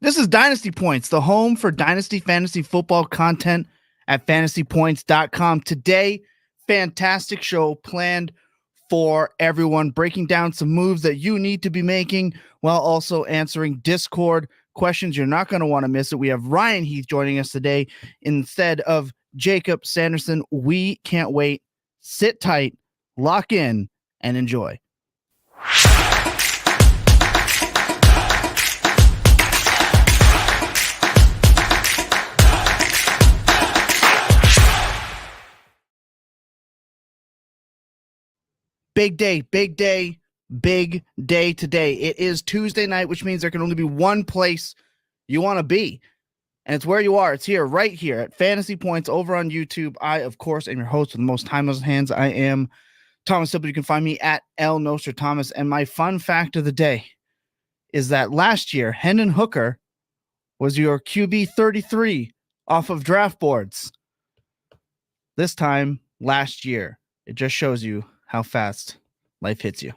This is Dynasty Points, the home for Dynasty fantasy football content at FantasyPoints.com. Today, fantastic show planned for everyone, breaking down some moves that you need to be making while also answering Discord questions. You're not going to want to miss it. We have Ryan Heath joining us today instead of Jacob Sanderson. We can't wait. Sit tight, lock in, and enjoy. Big day today. It is Tuesday night, which means there can only be one place you want to be. And it's where you are. It's here, right here at Fantasy Points over on YouTube. I, of course, am your host with the most time on his hands. I am Thomas Sibley. You can find me at LNostradamus. And my fun fact of the day is that last year, Hendon Hooker was your QB 33 off of draft boards. This time last year. It just shows you how fast life hits you.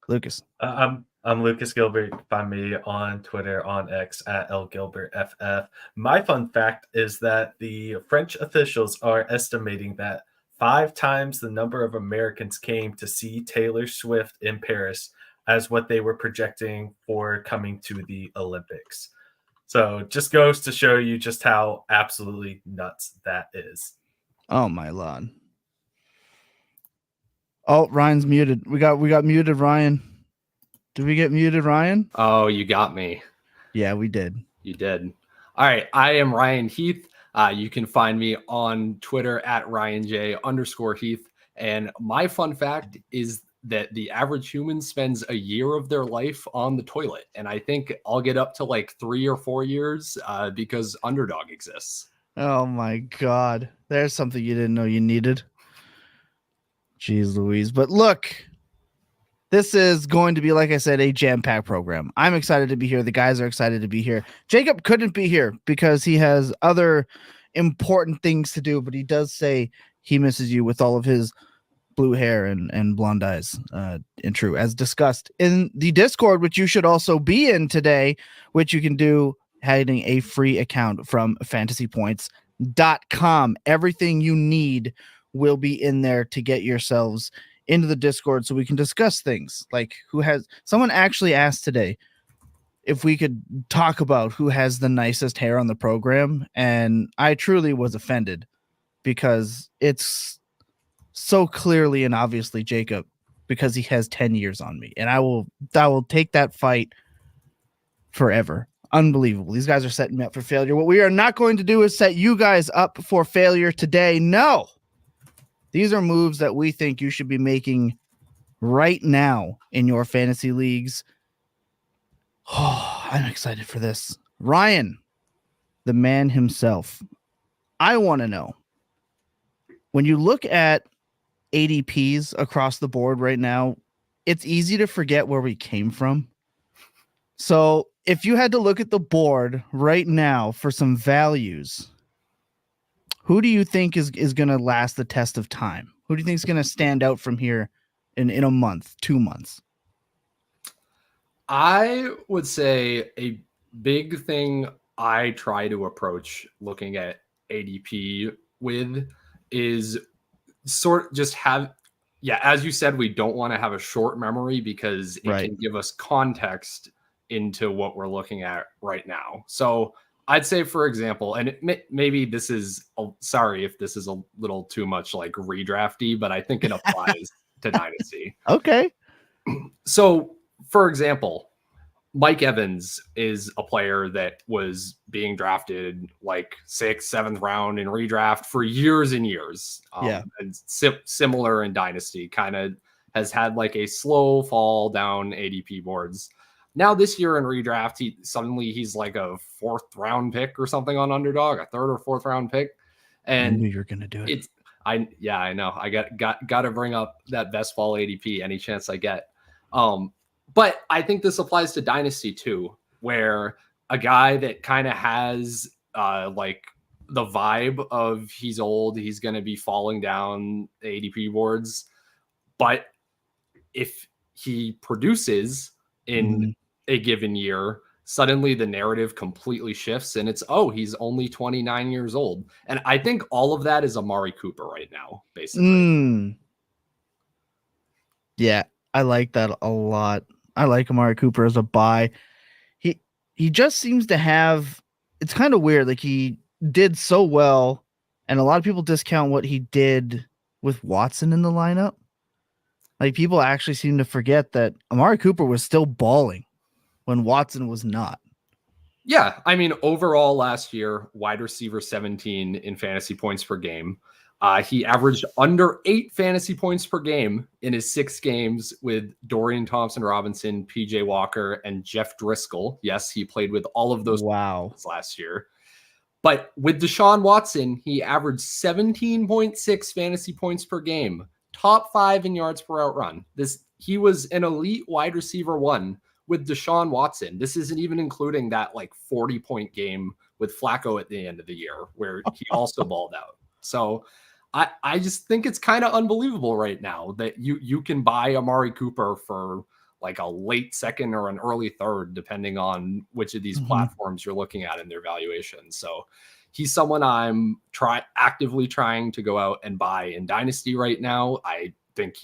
Lucas. I'm Lucas Gilbert. Find me on Twitter, on X at LGilbertFF. My fun fact is that the French officials are estimating that 5 times the number of Americans came to see Taylor Swift in Paris as what they were projecting for coming to the Olympics. So just goes to show you just how absolutely nuts that is. Oh my Lord. Oh, Ryan's muted. We got muted, Ryan. Did we get muted, Ryan? Oh, you got me. Yeah, we did. You did. All right. I am Ryan Heath. You can find me on Twitter at RyanJ_Heath. And my fun fact is that the average human spends a year of their life on the toilet. And I think I'll get up to like 3 or 4 years because Underdog exists. Oh my God. There's something you didn't know you needed. Jeez Louise. But look, this is going to be, like I said, a jam-packed program. I'm excited to be here. The guys are excited to be here. Jacob couldn't be here because he has other important things to do, but he does say he misses you with all of his blue hair and blonde eyes. And true, as discussed in the Discord, which you should also be in today, which you can do having a free account from FantasyPoints.com. Everything you need will be in there to get yourselves into the Discord so we can discuss things like someone actually asked today if we could talk about who has the nicest hair on the program. And I truly was offended because it's so clearly and obviously Jacob, because he has 10 years on me, and I will take that fight forever. Unbelievable. These guys are setting me up for failure. What we are not going to do is set you guys up for failure today. No. These are moves that we think you should be making right now in your fantasy leagues. Oh, I'm excited for this. Ryan, the man himself. I want to know, when you look at ADPs across the board right now, it's easy to forget where we came from. So if you had to look at the board right now for some values, who do you think is going to last the test of time? Who do you think is going to stand out from here in a month, 2 months? I would say a big thing I try to approach looking at ADP with is as you said, we don't want to have a short memory because it can give us context into what we're looking at right now. So I'd say, for example, and maybe this is, sorry if this is a little too much like redrafty, but I think it applies to Dynasty. Okay. So, for example, Mike Evans is a player that was being drafted like 6th, 7th round in redraft for years and years. And similar in Dynasty, kind of has had like a slow fall down ADP boards. Now this year in redraft, he's like a 4th round pick or something on Underdog, a 3rd or 4th round pick. And I knew you were gonna do it. I know. I got to bring up that best ball ADP any chance I get. But I think this applies to Dynasty too, where a guy that kind of has like the vibe of he's old, he's going to be falling down the ADP boards. But if he produces in a given year, suddenly the narrative completely shifts and it's, oh, he's only 29 years old. And I think all of that is Amari Cooper right now, basically. Yeah, I like that a lot. I like Amari Cooper as a buy. He just seems to have, it's kind of weird. Like he did so well, and a lot of people discount what he did with Watson in the lineup. Like people actually seem to forget that Amari Cooper was still balling when Watson was not. Yeah, I mean, overall last year, wide receiver 17 in fantasy points per game. He averaged under 8 fantasy points per game in his 6 games with Dorian Thompson-Robinson, PJ Walker, and Jeff Driscoll. Yes, he played with all of those last year. But with Deshaun Watson, he averaged 17.6 fantasy points per game, top 5 in yards per out run. He was an elite wide receiver 1 with Deshaun Watson. This isn't even including that like 40-point game with Flacco at the end of the year where he also balled out. So I just think it's kind of unbelievable right now that you can buy Amari Cooper for like a late second or an early third, depending on which of these platforms you're looking at in their valuation. So he's someone I'm actively trying to go out and buy in Dynasty right now. I think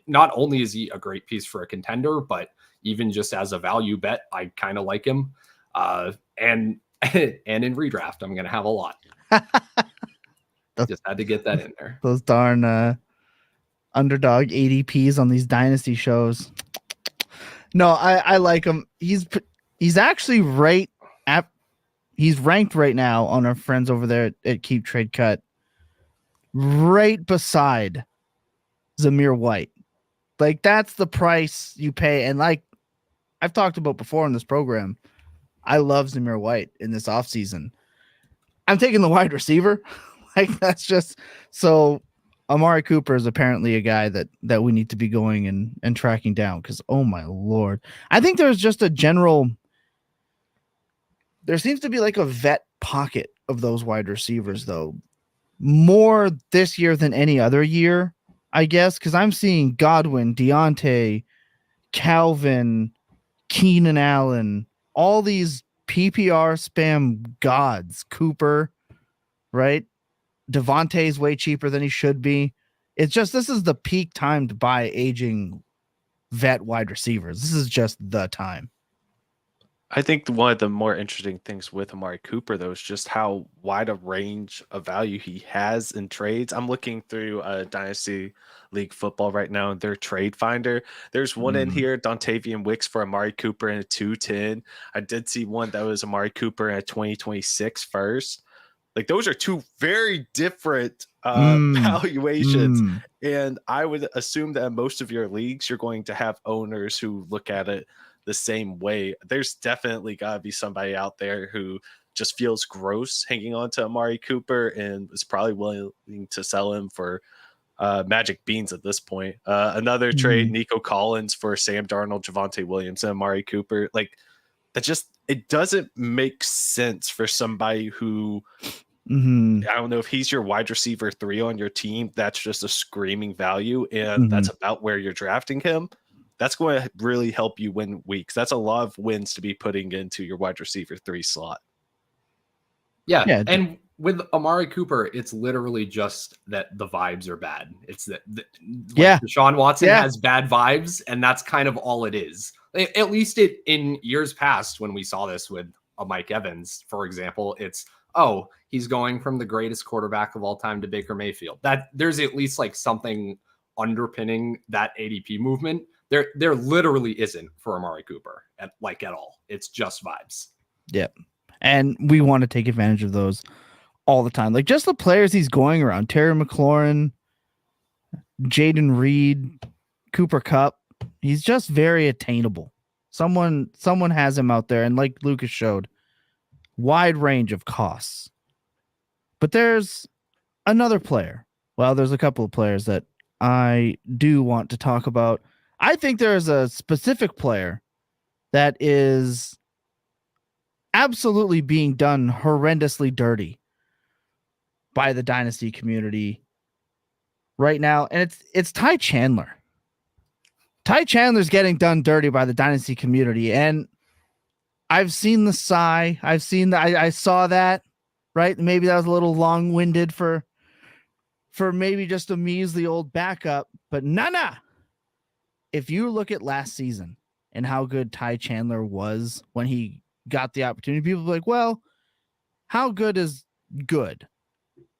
not only is he a great piece for a contender, but even just as a value bet, I kind of like him. And in redraft, I'm going to have a lot. Just had to get that in there. Those darn underdog ADPs on these Dynasty shows. No, I like him. He's actually he's ranked right now on our friends over there at Keep Trade Cut, right beside Zamir White. Like that's the price you pay. And like I've talked about before in this program, I love Zamir White in this offseason. I'm taking the wide receiver. Like that's just so Amari Cooper is apparently a guy that we need to be going and tracking down because oh my Lord. I think there's just there seems to be like a vet pocket of those wide receivers though. More this year than any other year, I guess, because I'm seeing Godwin, Diontae, Calvin, Keenan Allen, all these PPR spam gods, Cooper, right? Devontae's way cheaper than he should be. It's just, this is the peak time to buy aging vet wide receivers. This is just the time. I think one of the more interesting things with Amari Cooper, though, is just how wide a range of value he has in trades. I'm looking through Dynasty League football right now, and their trade finder. There's one in here, Dontavian Wicks for Amari Cooper in a 210. I did see one that was Amari Cooper in a 2026 first. Like those are two very different valuations. And I would assume that in most of your leagues, you're going to have owners who look at it the same way. There's definitely got to be somebody out there who just feels gross hanging on to Amari Cooper and is probably willing to sell him for magic beans at this point. Another trade, Nico Collins for Sam Darnold, Javonte Williams, and Amari Cooper. Like that just, it doesn't make sense for somebody who I don't know if he's your wide receiver 3 on your team. That's just a screaming value. And that's about where you're drafting him. That's going to really help you win weeks. That's a lot of wins to be putting into your wide receiver 3 slot. Yeah. And with Amari Cooper, it's literally just that the vibes are bad. It's that Deshaun Watson has bad vibes, and that's kind of all it is. At least in years past, when we saw this with Mike Evans, for example, it's, oh, he's going from the greatest quarterback of all time to Baker Mayfield. That there's at least like something underpinning that ADP movement. There literally isn't for Amari Cooper at all. It's just vibes. Yep. And we want to take advantage of those all the time. Like just the players he's going around, Terry McLaurin, Jaden Reed, Cooper Kupp. He's just very attainable. Someone has him out there. And like Lucas showed, wide range of costs. But there's another player. Well, there's a couple of players that I do want to talk about. I think there's a specific player that is absolutely being done horrendously dirty by the Dynasty community right now, and it's Ty Chandler. Ty Chandler's getting done dirty by the Dynasty community, and I've seen the sigh. I've seen that. I saw that, right? Maybe that was a little long-winded for maybe just a measly old backup, but nah. If you look at last season and how good Ty Chandler was when he got the opportunity, people be like, well, how good is good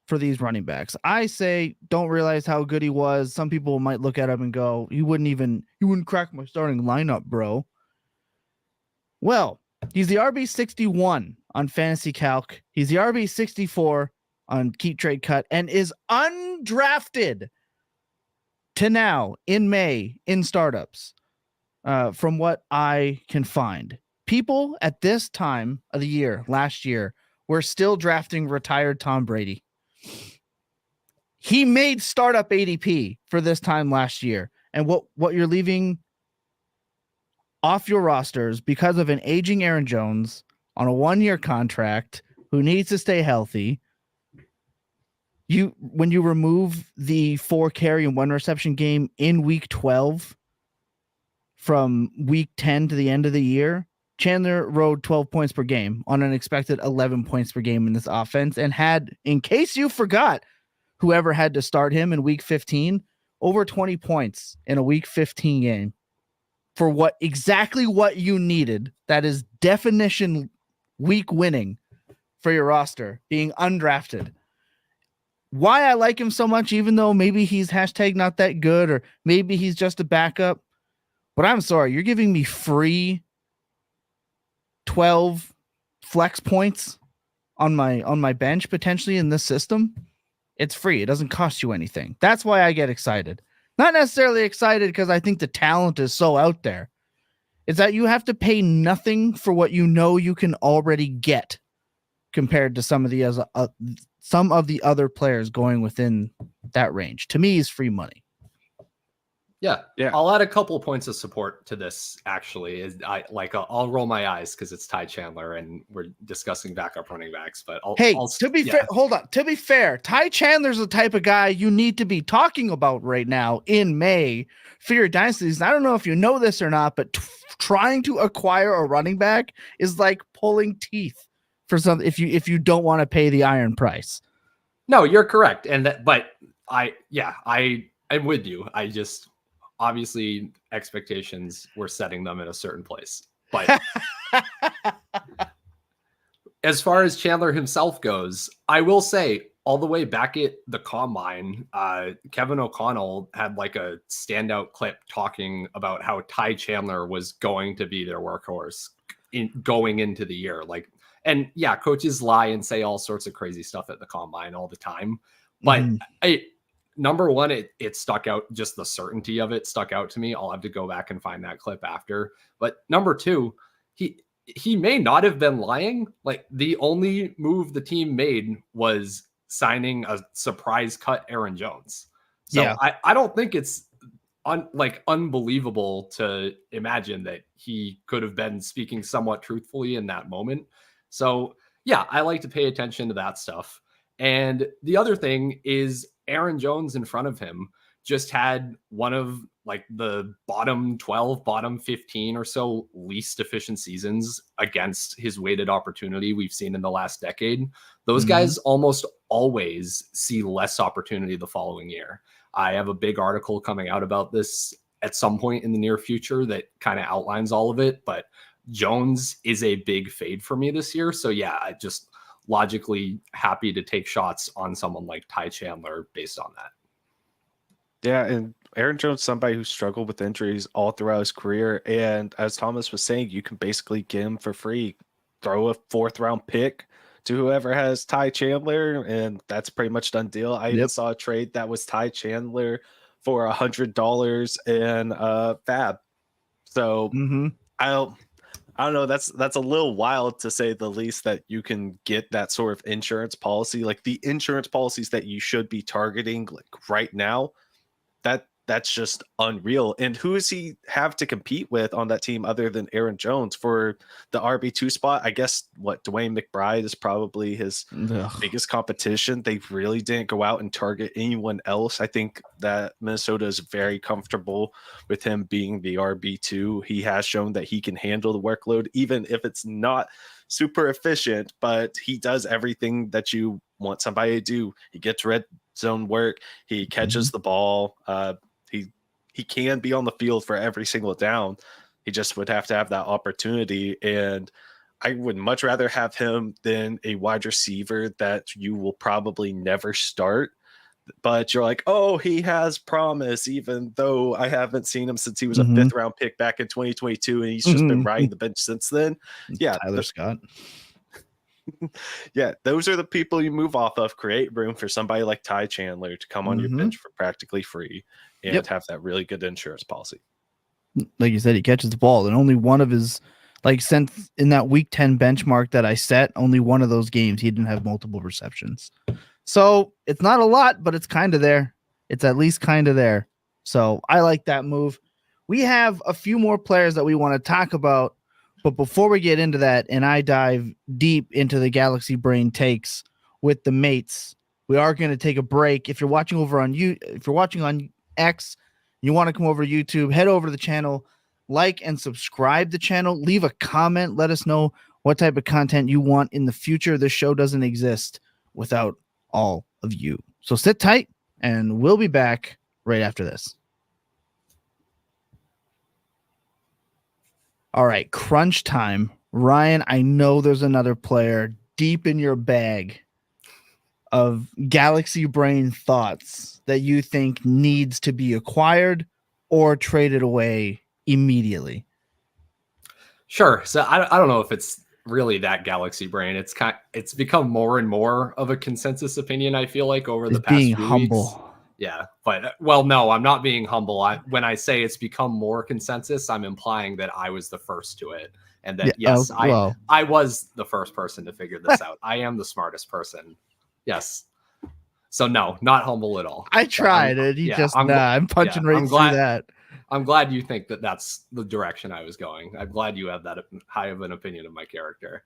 for these running backs? I say, don't realize how good he was. Some people might look at him and go, you wouldn't crack my starting lineup, bro. Well, he's the RB 61 on Fantasy Calc. He's the RB 64 on Keep Trade Cut and is undrafted to now in May in startups. From what I can find, people at this time of the year, last year, were still drafting retired Tom Brady. He made startup ADP for this time last year. And what you're leaving off your rosters because of an aging Aaron Jones on a 1-year contract who needs to stay healthy. When you remove the 4 carry and 1 reception game in week 12 from week 10 to the end of the year, Chandler rode 12 points per game on an expected 11 points per game in this offense and had, in case you forgot, whoever had to start him in week 15, over 20 points in a week 15 game for exactly what you needed. That is definition week winning for your roster, being undrafted. Why I like him so much, even though maybe he's #not that good, or maybe he's just a backup. But I'm sorry, you're giving me free 12 flex points on my bench potentially in this system. It's free. It doesn't cost you anything. That's why I get excited. Not necessarily excited because I think the talent is so out there. It's that you have to pay nothing for what you know you can already get compared to some of the other players going within that range. To me, is free money. Yeah. Yeah. I'll add a couple of points of support to this. Actually, I'll roll my eyes because it's Ty Chandler and we're discussing backup running backs. But to be fair, hold on. To be fair, Ty Chandler's the type of guy you need to be talking about right now in May for your dynasties. I don't know if you know this or not, but trying to acquire a running back is like pulling teeth for some. If you don't want to pay the iron price. No, you're correct, I'm with you. I just. Obviously, expectations, we're setting them in a certain place. But as far as Chandler himself goes, I will say all the way back at the combine, Kevin O'Connell had like a standout clip talking about how Ty Chandler was going to be their workhorse going into the year. And yeah, coaches lie and say all sorts of crazy stuff at the combine all the time. But number one, it stuck out. Just the certainty of it stuck out to me. I'll have to go back and find that clip after. But number two, he may not have been lying. Like, the only move the team made was signing a surprise cut Aaron Jones. So yeah. I don't think it's unbelievable to imagine that he could have been speaking somewhat truthfully in that moment. So yeah, I like to pay attention to that stuff. And the other thing is, Aaron Jones in front of him just had one of the bottom 12, bottom 15 or so least efficient seasons against his weighted opportunity we've seen in the last decade. Those guys almost always see less opportunity the following year. I have a big article coming out about this at some point in the near future that kind of outlines all of it, but Jones is a big fade for me this year. So yeah, I just logically happy to take shots on someone like Ty Chandler based on that. Yeah, and Aaron Jones, somebody who struggled with injuries all throughout his career. And as Thomas was saying, you can basically get him for free. Throw a 4th-round pick to whoever has Ty Chandler, and that's pretty much done deal. I even saw a trade that was Ty Chandler for $100 in Fab. So I don't know. That's a little wild, to say the least, that you can get that sort of insurance policy, like the insurance policies that you should be targeting like right now. that's just unreal. And who does he have to compete with on that team other than Aaron Jones for the RB2 spot? I guess Dwayne McBride is probably his biggest competition. They really didn't go out and target anyone else. I think that Minnesota is very comfortable with him being the RB2. He has shown that he can handle the workload, even if it's not super efficient, but he does everything that you want somebody to do. He gets red zone work. He catches the ball. He can be on the field for every single down. He just would have to have that opportunity. And I would much rather have him than a wide receiver that you will probably never start. But you're like, oh, he has promise, even though I haven't seen him since he was a 5th round pick back in 2022. And he's just been riding the bench since then. Yeah. Tyler Scott. Yeah, those are the people you move off of. Create room for somebody like Ty Chandler to come on your bench for practically free and have that really good insurance policy. Like you said, he catches the ball, and only one of his, like, since in that week 10 benchmark that I set, only one of those games he didn't have multiple receptions. So it's not a lot, but it's kind of there. It's at least kind of there. So I like that move. We have a few more players that we want to talk about. But before we get into that, and I dive deep into the Galaxy Brain takes with the mates, we are going to take a break. If you're watching over on if you're watching on X, you want to come over to YouTube, head over to the channel, like and subscribe the channel, leave a comment, let us know what type of content you want in the future. This show doesn't exist without all of you. So sit tight, and we'll be back right after this. All right, crunch time. Ryan, I know there's another player deep in your bag of Galaxy Brain thoughts that you think needs to be acquired or traded away immediately. Sure. So I don't know if it's really that Galaxy Brain. It's become more and more of a consensus opinion, I feel like, over the past being few humble. weeks. Yeah, but well, no, I'm not being humble. When I say it's become more consensus, I'm implying that I was the first to it, and that yes, I was the first person to figure this out. I am the smartest person. Yes. So no, not humble at all. I tried it. I'm punching right through that. I'm glad you think that that's the direction I was going. I'm glad you have that high of an opinion of my character.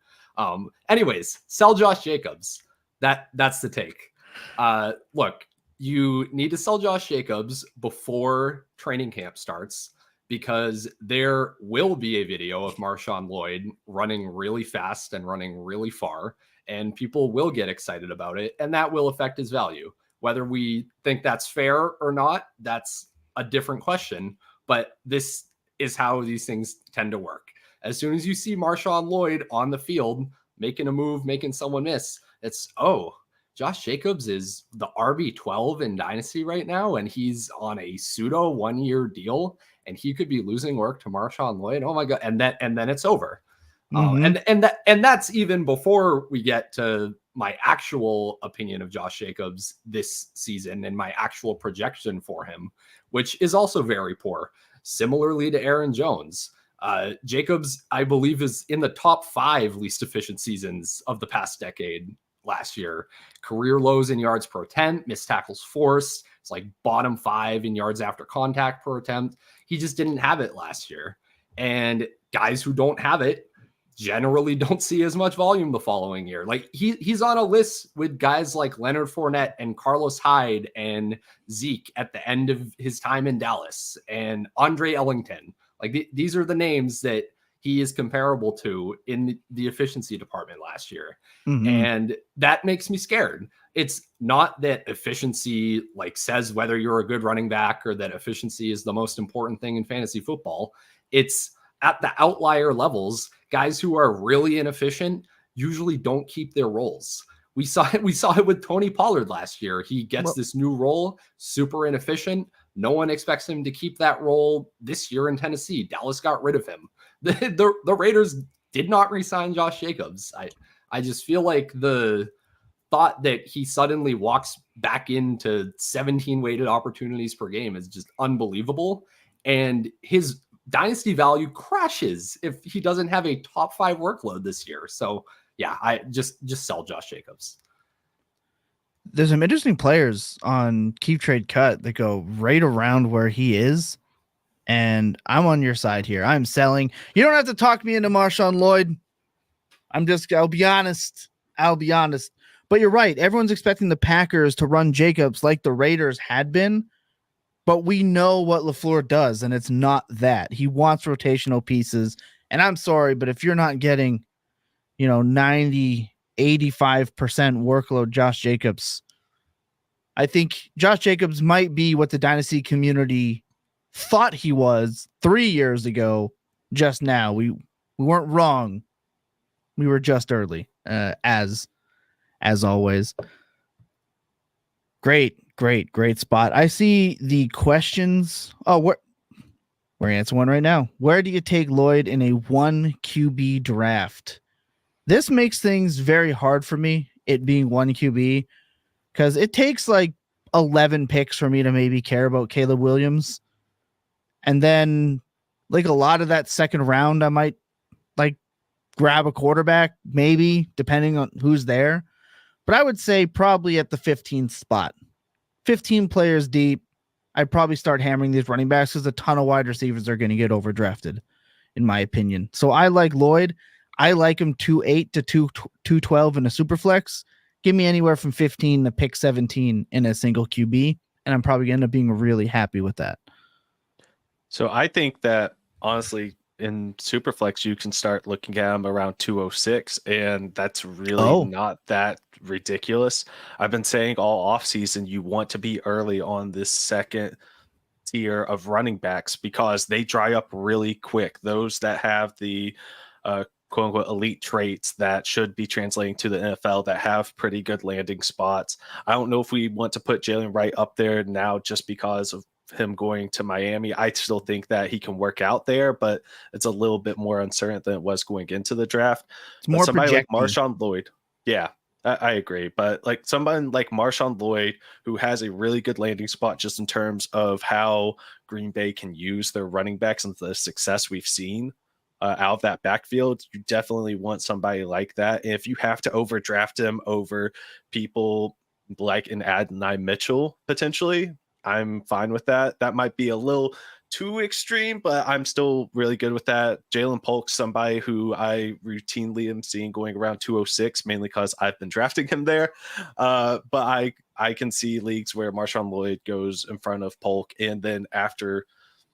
Anyways, sell Josh Jacobs. That's the take. Look. You need to sell Josh Jacobs before training camp starts, because there will be a video of Marshawn Lloyd running really fast and running really far, and people will get excited about it, and that will affect his value. Whether we think that's fair or not, that's a different question, but this is how these things tend to work. As soon as you see Marshawn Lloyd on the field, making a move, making someone miss, it's, oh, Josh Jacobs is the RB12 in Dynasty right now, and he's on a pseudo 1-year deal, and he could be losing work to Marshawn Lloyd. Oh my God. And then it's over. And that's even before we get to my actual opinion of Josh Jacobs this season and my actual projection for him, which is also very poor. Similarly to Aaron Jones. Jacobs, I believe, is in the top 5 least efficient seasons of the past decade. Last year, career lows in yards per attempt, missed tackles forced. It's like bottom 5 in yards after contact per attempt. He just didn't have it last year. And guys who don't have it generally don't see as much volume the following year. Like he's on a list with guys like Leonard Fournette and Carlos Hyde and Zeke at the end of his time in Dallas and Andre Ellington. Like these are the names that he is comparable to in the efficiency department last year. And that makes me scared. It's not that efficiency like says whether you're a good running back or that efficiency is the most important thing in fantasy football. It's at the outlier levels, guys who are really inefficient usually don't keep their roles. We saw it with Tony Pollard last year. He gets this new role, super inefficient. No one expects him to keep that role this year in Tennessee. Dallas got rid of him. The Raiders did not re-sign Josh Jacobs. I just feel like the thought that he suddenly walks back into 17 weighted opportunities per game is just unbelievable. And his dynasty value crashes if he doesn't have a top 5 workload this year. So yeah, I just sell Josh Jacobs. There's some interesting players on Keep Trade Cut that go right around where he is. And I'm on your side here. I'm selling. You don't have to talk me into Marshawn Lloyd. I'll be honest. But you're right. Everyone's expecting the Packers to run Jacobs like the Raiders had been. But we know what LaFleur does, and it's not that. He wants rotational pieces. And I'm sorry, but if you're not getting, 90, 85% workload Josh Jacobs, I think Josh Jacobs might be what the Dynasty community thought he was 3 years ago. Just now, we weren't wrong. We were just early, as always. Great spot. I see the questions. Oh, we're answering one right now. Where do you take Lloyd in a 1 QB draft? This makes things very hard for me, it being 1 QB, because it takes like 11 picks for me to maybe care about Caleb Williams. And then like a lot of that second round, I might like grab a quarterback, maybe, depending on who's there. But I would say probably at the 15th spot. 15 players deep, I'd probably start hammering these running backs because a ton of wide receivers are going to get overdrafted, in my opinion. So I like Lloyd. I like him 2.8 to 212 in a super flex. Give me anywhere from 15 to pick 17 in a single QB, and I'm probably going to end up being really happy with that. So I think that honestly, in Superflex, you can start looking at them around 206, and that's really not that ridiculous. I've been saying all offseason you want to be early on this second tier of running backs because they dry up really quick. Those that have the quote unquote elite traits that should be translating to the NFL that have pretty good landing spots. I don't know if we want to put Jalen Wright up there now just because of him going to Miami. I still think that he can work out there, but it's a little bit more uncertain than it was going into the draft. It's more somebody projecting. like Marshawn Lloyd. Yeah, I agree. But like someone like Marshawn Lloyd, who has a really good landing spot just in terms of how Green Bay can use their running backs and the success we've seen out of that backfield, you definitely want somebody like that. And if you have to overdraft him over people like an Adonai Mitchell, potentially, I'm fine with that. That might be a little too extreme, but I'm still really good with that. Jalen Polk's somebody who I routinely am seeing going around 206, mainly because I've been drafting him there. But I can see leagues where Marshawn Lloyd goes in front of Polk, and then after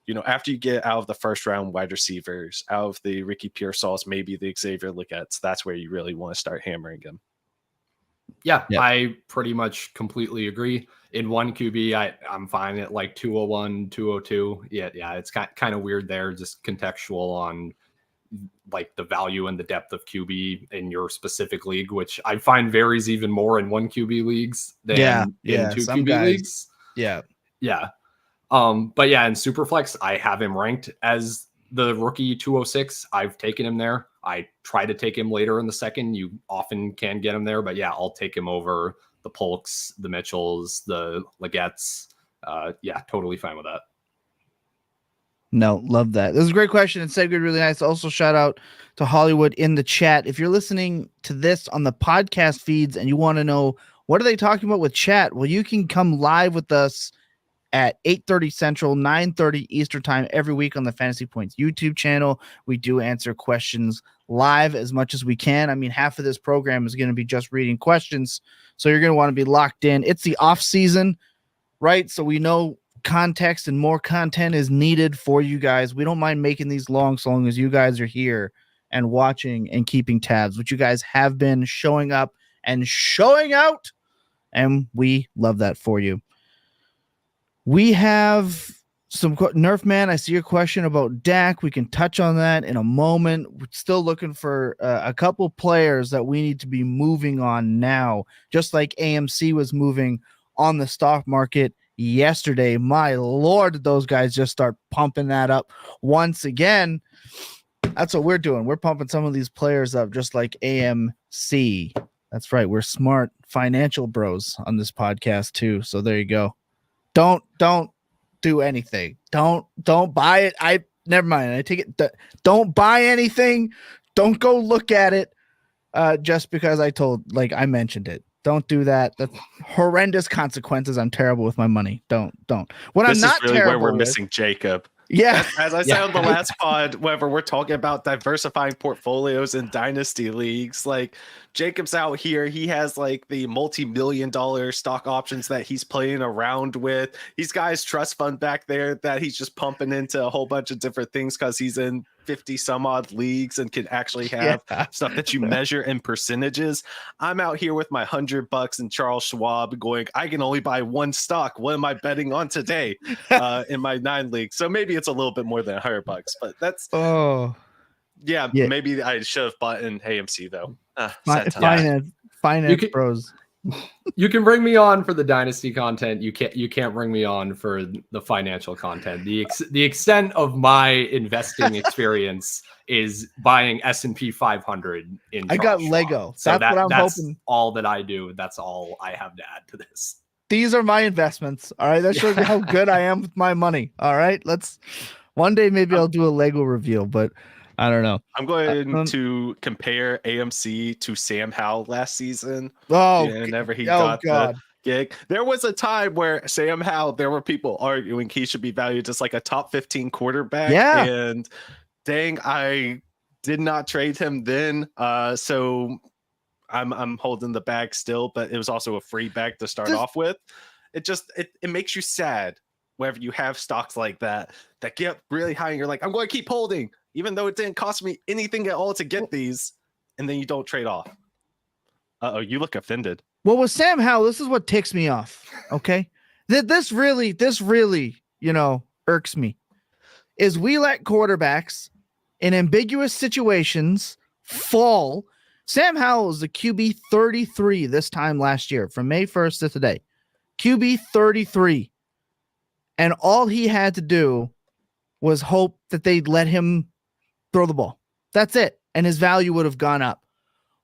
you get out of the first round wide receivers, out of the Ricky Pearsalls, maybe the Xavier Legette's, that's where you really want to start hammering him. Yeah, I pretty much completely agree. In 1 QB, I'm fine at like 201, 202. Yeah, it's kind of weird there, just contextual on like the value and the depth of QB in your specific league, which I find varies even more in 1 QB leagues than in 2 QB leagues. Yeah. But yeah, in Superflex, I have him ranked as the rookie 206. I've taken him there. I try to take him later in the second. You often can get him there, but yeah, I'll take him over the Polks, the Mitchells, the Legettes. Yeah, totally fine with that. No, love that. This is a great question. And Segway, really nice. Also, shout out to Hollywood in the chat. If you're listening to this on the podcast feeds and you want to know what are they talking about with chat, well, you can come live with us at 8:30 Central, 9:30 Eastern time every week on the Fantasy Points YouTube channel. We do answer questions live as much as we can. I mean, half of this program is going to be just reading questions, so you're going to want to be locked in. It's the off season, right? So we know context and more content is needed for you guys. We don't mind making these long so long as you guys are here and watching and keeping tabs, which you guys have been showing up and showing out, and we love that for you. We have some Nerf Man. I see your question about Dak. We can touch on that in a moment. We're still looking for a couple players that we need to be moving on now, just like AMC was moving on the stock market yesterday. My Lord, did those guys just start pumping that up once again. That's what we're doing. We're pumping some of these players up just like AMC. That's right. We're smart financial bros on this podcast too. So there you go. Don't do anything. Don't buy it. Never mind. I take it. Don't buy anything. Don't go look at it. Just because I mentioned it. Don't do that. That's horrendous consequences. I'm terrible with my money. Don't. What This I'm not is really terrible where we're with- missing Jacob. Yeah. As I said on the last pod, whenever we're talking about diversifying portfolios in dynasty leagues, like Jacob's out here, he has like the multi-million-dollar stock options that he's playing around with. He's got his trust fund back there that he's just pumping into a whole bunch of different things because he's in 50 some odd leagues and can actually have stuff that you measure in percentages. I'm out here with my $100 and Charles Schwab going, I can only buy one stock. What am I betting on today in my 9 leagues? So maybe it's a little bit more than $100, but that's yeah. Maybe I should have bought in AMC though. Finance bros. You can bring me on for the dynasty content. You can't bring me on for the financial content. The extent of my investing experience is buying S&P 500 in I got Charles Lego. Schwab. So That's what I'm that's hoping. all that I do. That's all I have to add to this. These are my investments. All right. That shows you how good I am with my money. All right. One day maybe I'll do a Lego reveal, but I don't know. I'm going to compare AMC to Sam Howell last season. Whenever he got the gig. There was a time where Sam Howell, there were people arguing he should be valued as like a top 15 quarterback. Yeah. And dang, I did not trade him then. So I'm holding the bag still, but it was also a free bag to start off with. It makes you sad whenever you have stocks like that get really high and you're like, I'm going to keep holding, even though it didn't cost me anything at all to get these, and then you don't trade off. Uh-oh, you look offended. Well, with Sam Howell, this is what ticks me off. Okay. This really, irks me. Is we let quarterbacks in ambiguous situations fall. Sam Howell was the QB 33 this time last year, from May 1st to today. QB 33. And all he had to do was hope that they'd let him throw the ball. That's it. And his value would have gone up.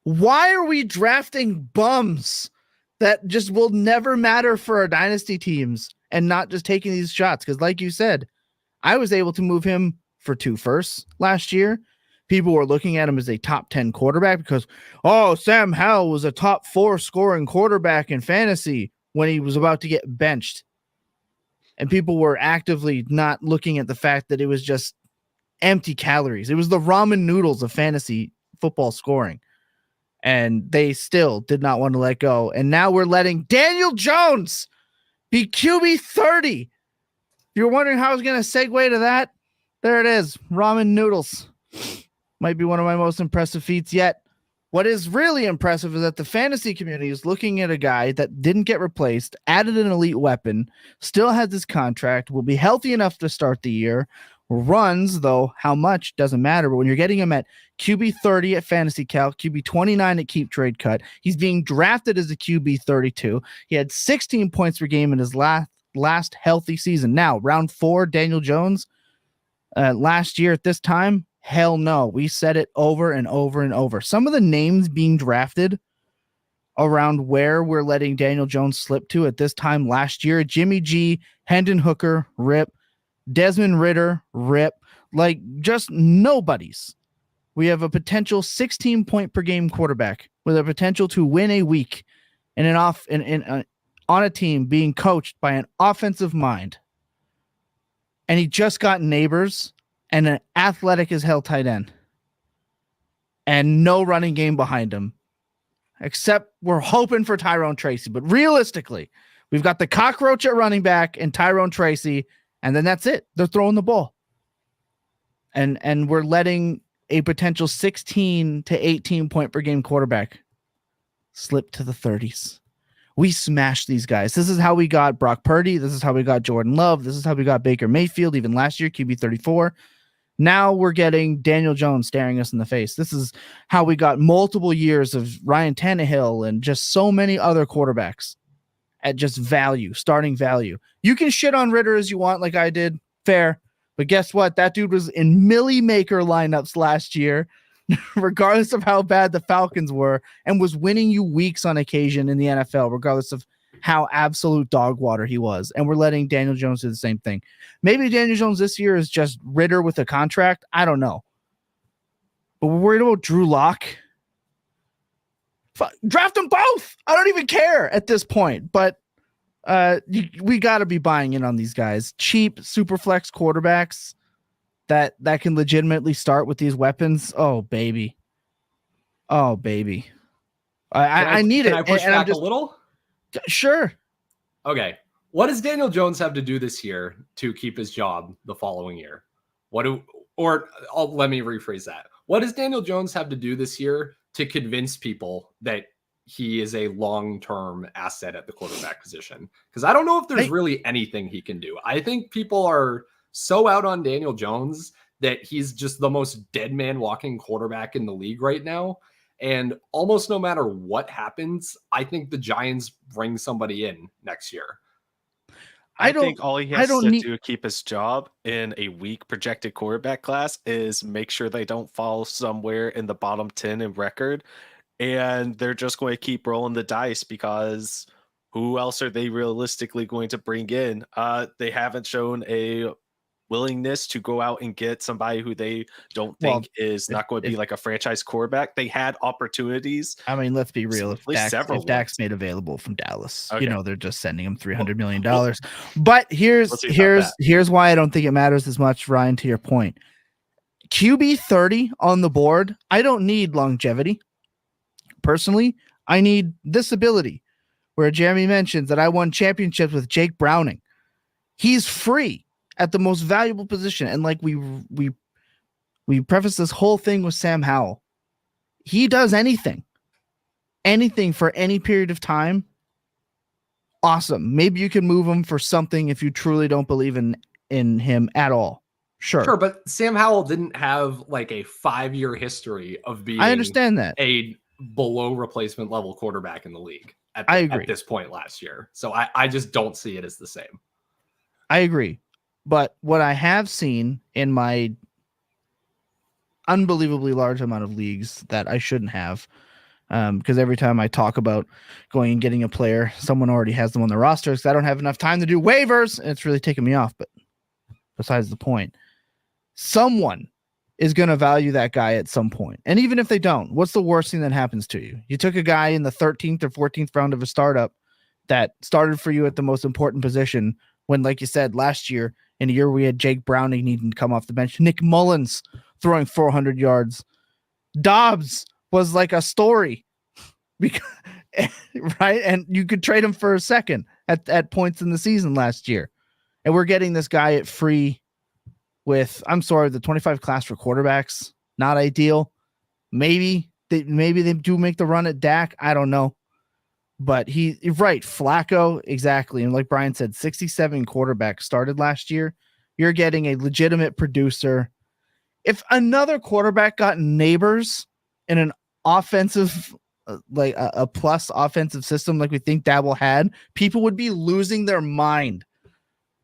Why are we drafting bums that just will never matter for our dynasty teams and not just taking these shots? Because like you said, I was able to move him for 2 firsts last year. People were looking at him as a top 10 quarterback because, Sam Howell was a top 4 scoring quarterback in fantasy when he was about to get benched. And people were actively not looking at the fact that it was just empty calories. It was the ramen noodles of fantasy football scoring. And they still did not want to let go. And now we're letting Daniel Jones be QB 30. If you're wondering how I was going to segue to that, there it is. Ramen noodles. Might be one of my most impressive feats yet. What is really impressive is that the fantasy community is looking at a guy that didn't get replaced, added an elite weapon, still has his contract, will be healthy enough to start the year, runs, though how much doesn't matter, but when you're getting him at QB 30 at Fantasy Calc, QB 29 at Keep Trade Cut, he's being drafted as a QB 32. He had 16 points per game in his last healthy season. Now, round 4, Daniel Jones, last year at this time, hell no. We said it over and over and over. Some of the names being drafted around where we're letting Daniel Jones slip to at this time last year: Jimmy G, Hendon Hooker, rip. Desmond Ridder, rip. Like, just nobodies. We have a potential 16 point per game quarterback with a potential to win a week on a team being coached by an offensive mind. And he just got Neighbors and an athletic as hell tight end. And no running game behind him. Except we're hoping for Tyrone Tracy. But realistically, we've got the cockroach at running back and Tyrone Tracy, and then that's it. They're throwing the ball. And we're letting a potential 16 to 18 point per game quarterback slip to the 30s. We smashed these guys. This is how we got Brock Purdy. This is how we got Jordan Love. This is how we got Baker Mayfield, even last year, QB 34. Now we're getting Daniel Jones staring us in the face. This is how we got multiple years of Ryan Tannehill and just so many other quarterbacks at just value, starting value. You can shit on Ridder as you want, like I did. Fair. But guess what? That dude was in Millie Maker lineups last year, regardless of how bad the Falcons were, and was winning you weeks on occasion in the NFL, regardless of how absolute dog water he was. And we're letting Daniel Jones do the same thing. Maybe Daniel Jones this year is just Ridder with a contract. I don't know. But we're worried about Drew Lock. Draft them both. I don't even care at this point. But we got to be buying in on these guys. Cheap super flex quarterbacks that can legitimately start with these weapons. Oh baby. I need it. Can I push and back a little? Sure. Okay. What does Daniel Jones have to do this year to keep his job the following year? Let me rephrase that. What does Daniel Jones have to do this year to convince people that he is a long-term asset at the quarterback position? Because I don't know if there's really anything he can do. I think people are so out on Daniel Jones that he's just the most dead man walking quarterback in the league right now. And almost no matter what happens, I think the Giants bring somebody in next year. I think all he has to do to keep his job in a weak projected quarterback class is make sure they don't fall somewhere in the bottom 10 in record. And they're just going to keep rolling the dice because who else are they realistically going to bring in? They haven't shown a willingness to go out and get somebody who they don't think is not going to be like a franchise quarterback. They had opportunities. I mean, let's be real. If Dak's made available from Dallas, they're just sending him $300 million. But here's why I don't think it matters as much, Ryan, to your point. QB 30 on the board. I don't need longevity. Personally, I need this ability where Jeremy mentions that I won championships with Jake Browning. He's free at the most valuable position. And like we preface this whole thing with Sam Howell. He does anything for any period of time. Awesome. Maybe you can move him for something if you truly don't believe in him at all. Sure. But Sam Howell didn't have like a 5-year history of being I understand that. A below replacement level quarterback in the league at this point last year. So I just don't see it as the same. I agree. But what I have seen in my unbelievably large amount of leagues that I shouldn't have, because every time I talk about going and getting a player, someone already has them on the roster because I don't have enough time to do waivers, and it's really taking me off. But besides the point, someone is going to value that guy at some point. And even if they don't, what's the worst thing that happens to you? You took a guy in the 13th or 14th round of a startup that started for you at the most important position when, like you said, last year, in a year we had Jake Browning needing to come off the bench, Nick Mullins throwing 400 yards. Dobbs was like a story, because, right? And you could trade him for a second at points in the season last year. And we're getting this guy at free with, I'm sorry, the 25 class for quarterbacks, not ideal. Maybe they do make the run at Dak. I don't know. But you're right. Flacco, exactly. And like Brian said, 67 quarterbacks started last year. You're getting a legitimate producer. If another quarterback got neighbors in an offensive, like a plus offensive system like we think Dabble had, people would be losing their mind.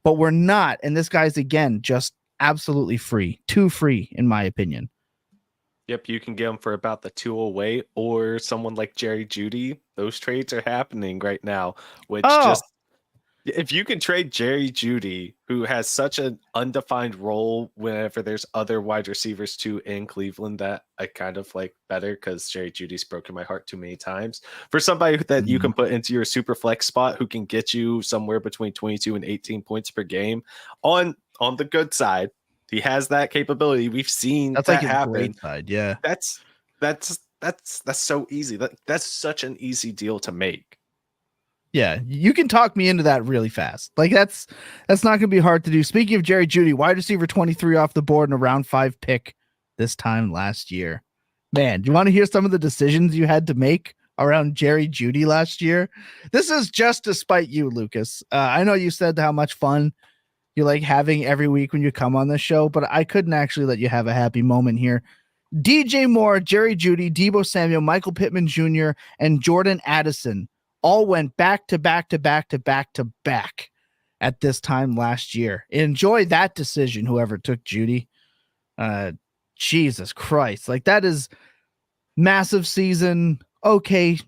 But we're not. And this guy's, again, just absolutely free. Too free, in my opinion. Yep, you can get them for about the 208, or someone like Jerry Jeudy. Those trades are happening right now, which just if you can trade Jerry Jeudy, who has such an undefined role whenever there's other wide receivers too in Cleveland that I kind of like better because Jerry Jeudy's broken my heart too many times, for somebody that you can put into your super flex spot who can get you somewhere between 22 and 18 points per game on the good side. He has that capability. We've seen that's that like happen. Great side. Yeah. That's so easy. That's such an easy deal to make. Yeah, you can talk me into that really fast. Like that's not going to be hard to do. Speaking of Jerry Jeudy, wide receiver 23 off the board in a round 5 pick this time last year. Man, do you want to hear some of the decisions you had to make around Jerry Jeudy last year? This is just to spite you, Lucas. I know you said how much fun you like having every week when you come on the show, but I couldn't actually let you have a happy moment here. DJ Moore, Jerry Jeudy, Deebo Samuel, Michael Pittman Jr., and Jordan Addison all went back to back to back to back to back at this time last year. Enjoy that decision, whoever took Jeudy. Jesus Christ. Like, that is massive season. Okay,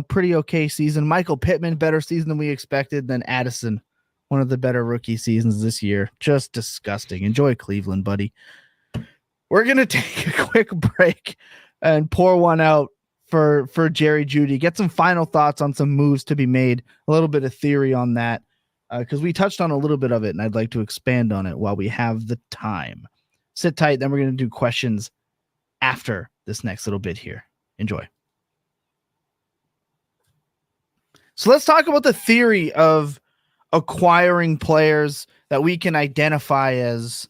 pretty okay season. Michael Pittman, better season than we expected. Than Addison, one of the better rookie seasons this year. Just disgusting. Enjoy Cleveland, buddy. We're going to take a quick break and pour one out for Jerry Jeudy. Get some final thoughts on some moves to be made, a little bit of theory on that, because we touched on a little bit of it, and I'd like to expand on it while we have the time. Sit tight, then we're going to do questions after this next little bit here. Enjoy. So let's talk about the theory of acquiring players that we can identify as,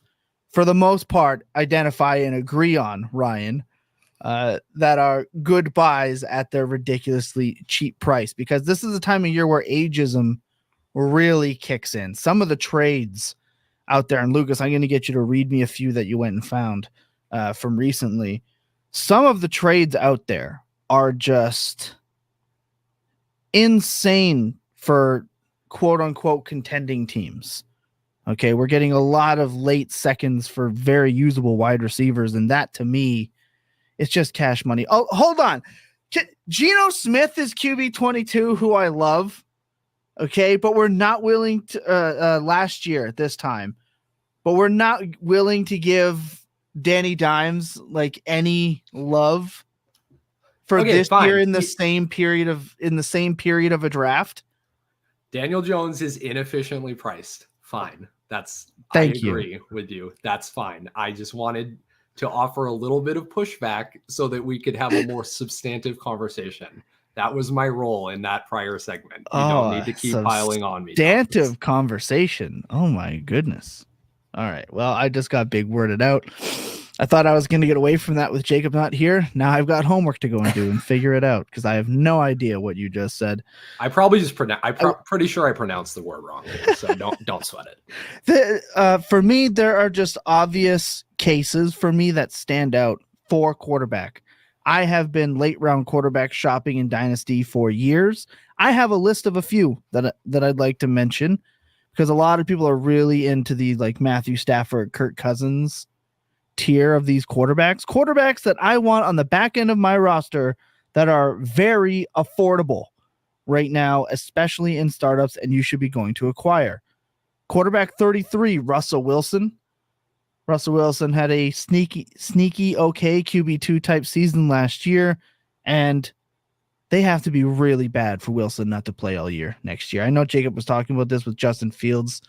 for the most part, identify and agree on, Ryan, that are good buys at their ridiculously cheap price, because this is a time of year where ageism really kicks in. Some of the trades out there, and Lucas, I'm going to get you to read me a few that you went and found from recently. Some of the trades out there are just insane for quote unquote contending teams. Okay, we're getting a lot of late seconds for very usable wide receivers, and that to me, it's just cash money. Oh, hold on. Geno Smith is QB 22, who I love. Okay, but we're not willing to last year at this time, but we're not willing to give Danny Dimes like any love for this year in the same period of a draft. Daniel Jones is inefficiently priced. Fine. I agree with you. That's fine. I just wanted to offer a little bit of pushback so that we could have a more substantive conversation. That was my role in that prior segment. You don't need to keep piling on me. Substantive conversation. Oh my goodness. All right. Well, I just got big worded out. I thought I was going to get away from that with Jacob not here. Now I've got homework to go and do and figure it out, because I have no idea what you just said. I probably just pretty sure I pronounced the word wrong, so don't sweat it. For me, there are just obvious cases for me that stand out for quarterback. I have been late round quarterback shopping in Dynasty for years. I have a list of a few that I'd like to mention, because a lot of people are really into the like Matthew Stafford, Kirk Cousins tier of these quarterbacks that I want on the back end of my roster that are very affordable right now, especially in startups, and you should be going to acquire. Quarterback 33, Russell Wilson. Russell Wilson had a sneaky okay QB2 type season last year, and they have to be really bad for Wilson not to play all year next year. I know Jacob was talking about this with Justin Fields.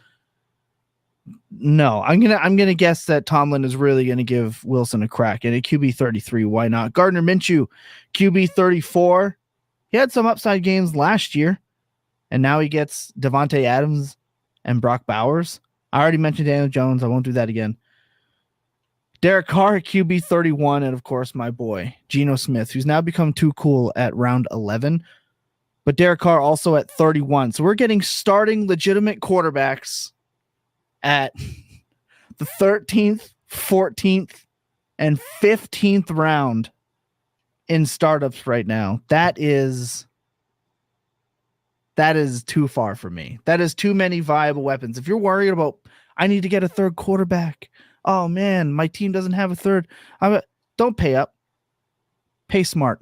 No, I'm gonna guess that Tomlin is really gonna give Wilson a crack. And a QB 33, why not? Gardner Minshew, QB 34. He had some upside games last year, and now he gets Devontae Adams and Brock Bowers. I already mentioned Daniel Jones. I won't do that again. Derek Carr at QB 31, and of course my boy Geno Smith, who's now become too cool at round 11. But Derek Carr also at 31. So we're getting starting legitimate quarterbacks at the 13th, 14th, and 15th round in startups right now. That is too far for me. That is too many viable weapons. If you're worried about, I need to get a third quarterback. Oh man, my team doesn't have a third. Don't pay up. Pay smart.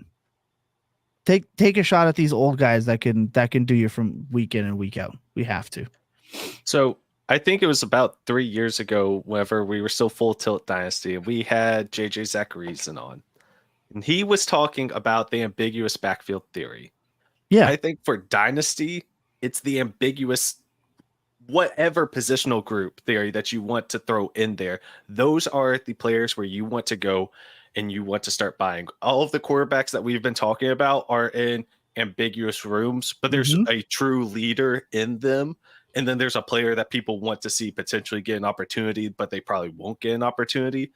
Take a shot at these old guys that can do you from week in and week out. We have to. So I think it was about 3 years ago, whenever we were still full tilt Dynasty, and we had JJ Zacharyson on, and he was talking about the ambiguous backfield theory. Yeah, I think for Dynasty, it's the ambiguous whatever positional group theory that you want to throw in there. Those are the players where you want to go and you want to start buying. All of the quarterbacks that we've been talking about are in ambiguous rooms, but there's a true leader in them. And then there's a player that people want to see potentially get an opportunity, but they probably won't get an opportunity.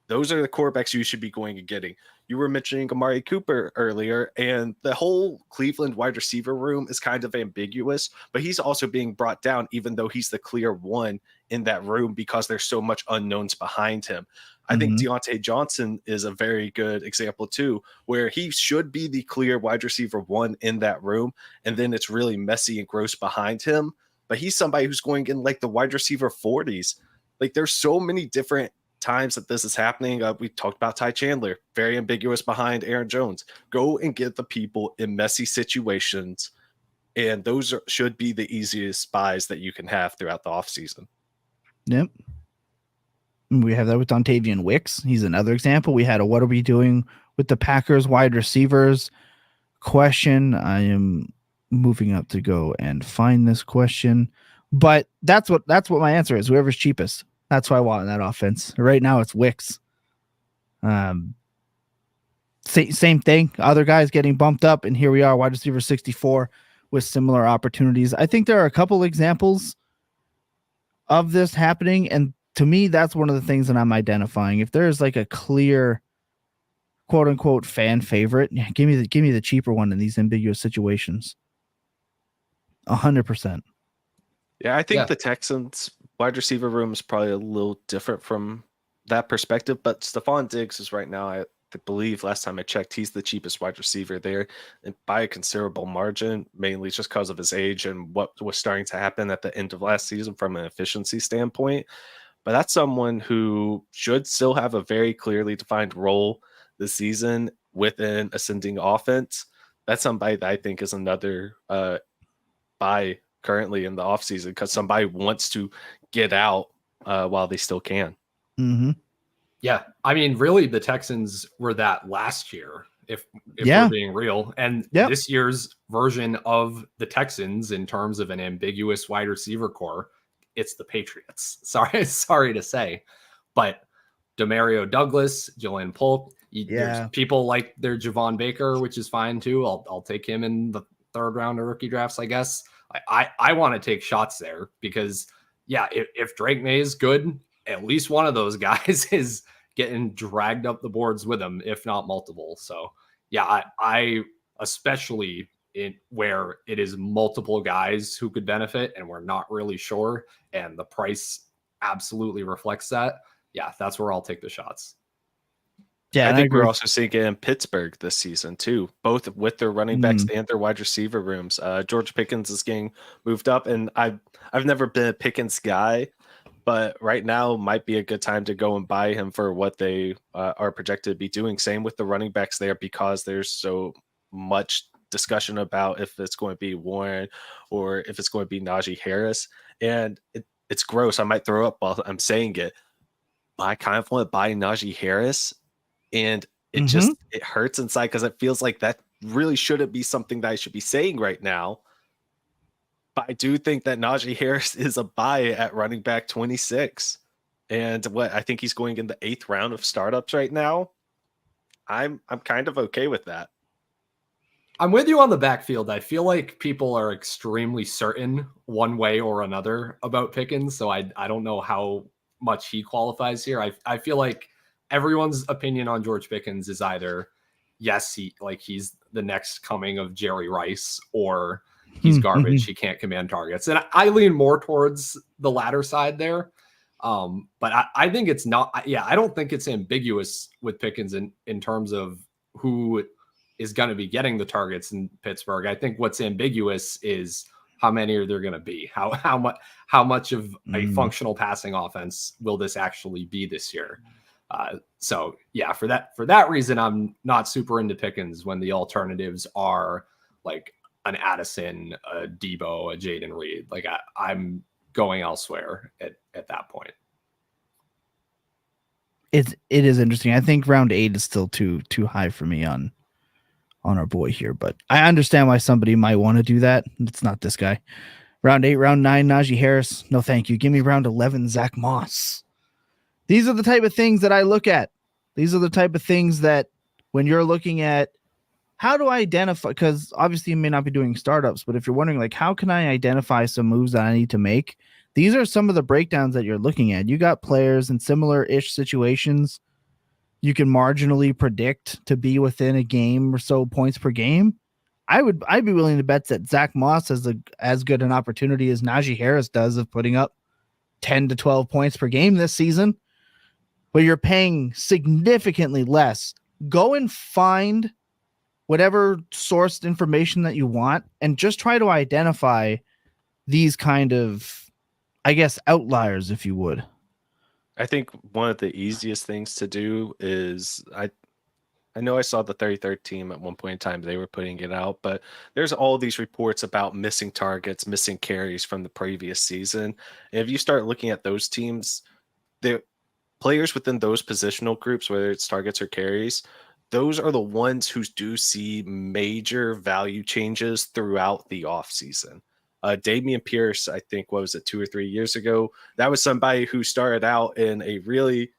Those are the quarterbacks you should be going and getting. You were mentioning Amari Cooper earlier, and the whole Cleveland wide receiver room is kind of ambiguous, but he's also being brought down, even though he's the clear one in that room, because there's so much unknowns behind him. I think Diontae Johnson is a very good example too, where he should be the clear wide receiver one in that room, and then it's really messy and gross behind him. But he's somebody who's going in like the wide receiver 40s. Like there's so many different times that this is happening. We talked about Ty Chandler, very ambiguous behind Aaron Jones. Go and get the people in messy situations, and those should be the easiest buys that you can have throughout the offseason. Yep. We have that with Dontavian Wicks. He's another example. We had a what are we doing with the Packers wide receivers question. I am moving up to go and find this question, but that's what my answer is. Whoever's cheapest. That's who I want in that offense. Right now it's Wicks. Same thing. Other guys getting bumped up, and here we are, wide receiver 64 with similar opportunities. I think there are a couple examples of this happening, and to me, that's one of the things that I'm identifying. If there's like a clear quote unquote fan favorite, give me the cheaper one in these ambiguous situations. 100%. Yeah, I think the Texans wide receiver room is probably a little different from that perspective, but Stephon Diggs is right now, I believe last time I checked, he's the cheapest wide receiver there, and by a considerable margin, mainly just because of his age and what was starting to happen at the end of last season from an efficiency standpoint. But that's someone who should still have a very clearly defined role this season within ascending offense. That's somebody that I think is another buy currently in the offseason because somebody wants to get out while they still can. Mm-hmm. Yeah. I mean, really, the Texans were that last year, if we're being real. And this year's version of the Texans in terms of an ambiguous wide receiver core, it's the Patriots. Sorry to say. But Demario Douglas, Julian Polk, there's people like their Javon Baker, which is fine too. I'll take him in the third round of rookie drafts, I guess. I want to take shots there because, if Drake May is good, at least one of those guys is getting dragged up the boards with him, if not multiple. So, I especially where it is multiple guys who could benefit and we're not really sure, and the price absolutely reflects that. Yeah, that's where I'll take the shots. Yeah, I think we're also seeing it in Pittsburgh this season too, both with their running backs and their wide receiver rooms. George Pickens is getting moved up, and I've never been a Pickens guy, but right now might be a good time to go and buy him for what they are projected to be doing. Same with the running backs there, because there's so much discussion about if it's going to be Warren or if it's going to be Najee Harris, and it's gross. I might throw up while I'm saying it. I kind of want to buy Najee Harris. And it it hurts inside because it feels like that really shouldn't be something that I should be saying right now. But I do think that Najee Harris is a buy at running back 26. And I think he's going in the 8th round of startups right now. I'm kind of okay with that. I'm with you on the backfield. I feel like people are extremely certain one way or another about Pickens. So I don't know how much he qualifies here. I feel like everyone's opinion on George Pickens is either yes, he's the next coming of Jerry Rice, or he's garbage. He can't command targets. And I lean more towards the latter side there. But I think it's not. I don't think it's ambiguous with Pickens in terms of who is going to be getting the targets in Pittsburgh. I think what's ambiguous is how many are there going to be? How much of a functional passing offense will this actually be this year? For that reason, I'm not super into Pickens when the alternatives are like an Addison, a Debo, a Jaden Reed. Like I'm going elsewhere at that point. It is interesting. I think round 8 is still too high for me on our boy here, but I understand why somebody might want to do that. It's not this guy. Round 8, round 9, Najee Harris. No, thank you. Give me round 11, Zach Moss. These are the type of things that I look at. These are the type of things that when you're looking at how do I identify, because obviously you may not be doing startups, but if you're wondering like, how can I identify some moves that I need to make? These are some of the breakdowns that you're looking at. You got players in similar-ish situations you can marginally predict to be within a game or so points per game. I'd be willing to bet that Zach Moss has as good an opportunity as Najee Harris does of putting up 10 to 12 points per game this season, but you're paying significantly less. Go and find whatever sourced information that you want and just try to identify these kind of, I guess, outliers, if you would. I think one of the easiest things to do is I know I saw the 33rd team at one point in time, they were putting it out, but there's all these reports about missing targets, missing carries from the previous season. And if you start looking at those teams, the players within those positional groups, whether it's targets or carries, those are the ones who do see major value changes throughout the offseason. Dameon Pierce, I think, what was it, 2 or 3 years ago? That was somebody who started out in a really,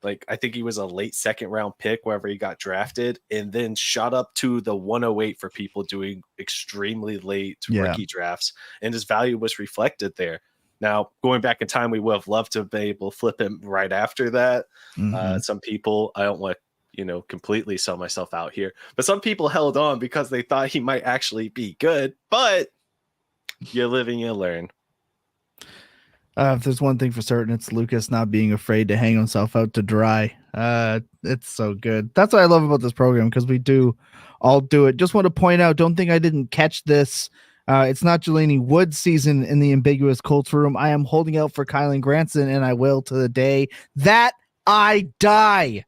I think he was a late second round pick wherever he got drafted, and then shot up to the 108 for people doing extremely late rookie drafts, and his value was reflected there. Now, going back in time, we would have loved to be able to flip him right after that. Some people, I don't want completely sell myself out here, but some people held on because they thought he might actually be good, but you live and you learn. If there's one thing for certain, it's Lucas not being afraid to hang himself out to dry. It's so good. That's what I love about this program, because we do all do it. Just want to point out, don't think I didn't catch this. It's not Jelani Wood's season in the Ambiguous Colts room. I am holding out for Kylan Granson, and I will to the day that I die.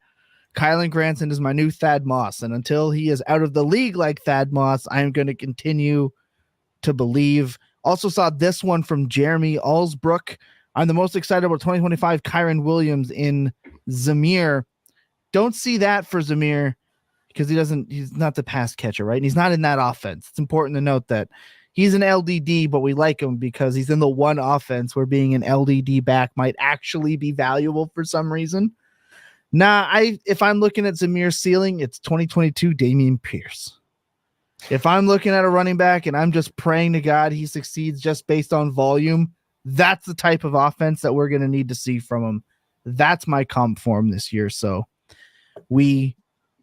Kylan Granson is my new Thad Moss, and until he is out of the league like Thad Moss, I am going to continue to believe. Also saw this one from Jeremy Allsbrook. I'm the most excited about 2025 Kyron Williams in Zamir. Don't see that for Zamir because he's not the pass catcher, right? And he's not in that offense. It's important to note that he's an LDD, but we like him because he's in the one offense where being an LDD back might actually be valuable for some reason. If I'm looking at Zamir's ceiling, it's 2022 Dameon Pierce. If I'm looking at a running back and I'm just praying to God he succeeds just based on volume, that's the type of offense that we're going to need to see from him. That's my comp for him this year. So we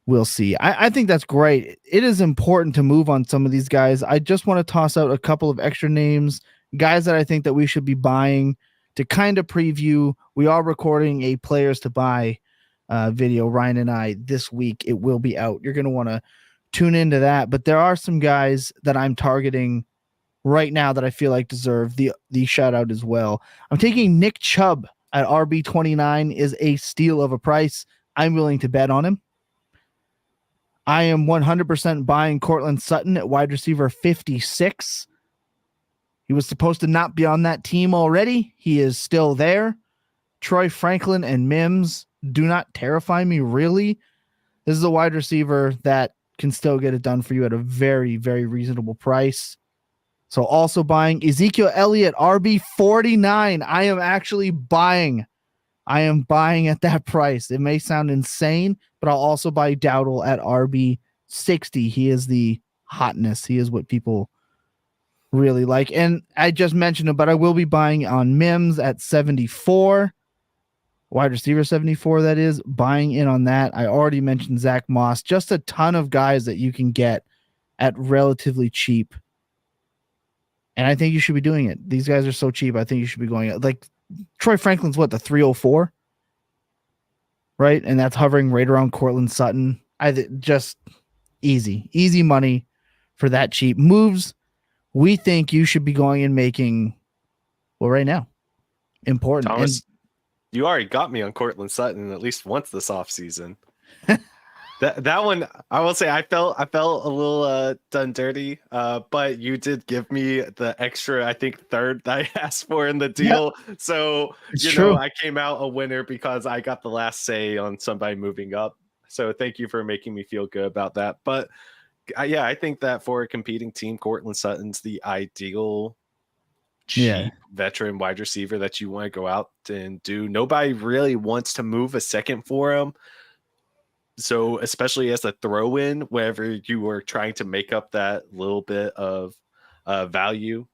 will see. I think that's great. It is important to move on some of these guys. I just want to toss out a couple of extra names, guys that I think that we should be buying to kind of preview. We are recording a players to buy video, Ryan and I, this week. It will be out. You're going to want to tune into that, but there are some guys that I'm targeting right now that I feel like deserve the shout out as well. I'm taking Nick Chubb at RB29 is a steal of a price. I'm willing to bet on him. I am 100% buying Cortland Sutton at wide receiver 56. He was supposed to not be on that team already. He is still there. Troy Franklin and Mims do not terrify me, really. This is a wide receiver that can still get it done for you at a very, very reasonable price. So also buying Ezekiel Elliott, RB49. I am actually buying. I am buying at that price. It may sound insane, but I'll also buy Dowdle at RB60. He is the hotness. He is what people really like. And I just mentioned it, but I will be buying on Mims at 74. Wide receiver 74, that is. Buying in on that. I already mentioned Zach Moss. Just a ton of guys that you can get at relatively cheap. And I think you should be doing it. These guys are so cheap. I think you should be going like Troy Franklin's what, the 304? Right? And that's hovering right around Cortland Sutton. Just easy money for that cheap moves. We think you should be going and making, well, right now, important. Thomas, you already got me on Cortland Sutton at least once this offseason. that one, I will say, I felt a little done dirty, but you did give me the extra, I think, third that I asked for in the deal. Yep. So it's true. I came out a winner because I got the last say on somebody moving up. So thank you for making me feel good about that. But yeah, I think that for a competing team, Cortland Sutton's the ideal cheap veteran wide receiver that you want to go out and do. Nobody really wants to move a second for him. So especially as a throw-in, wherever you were trying to make up that little bit of value,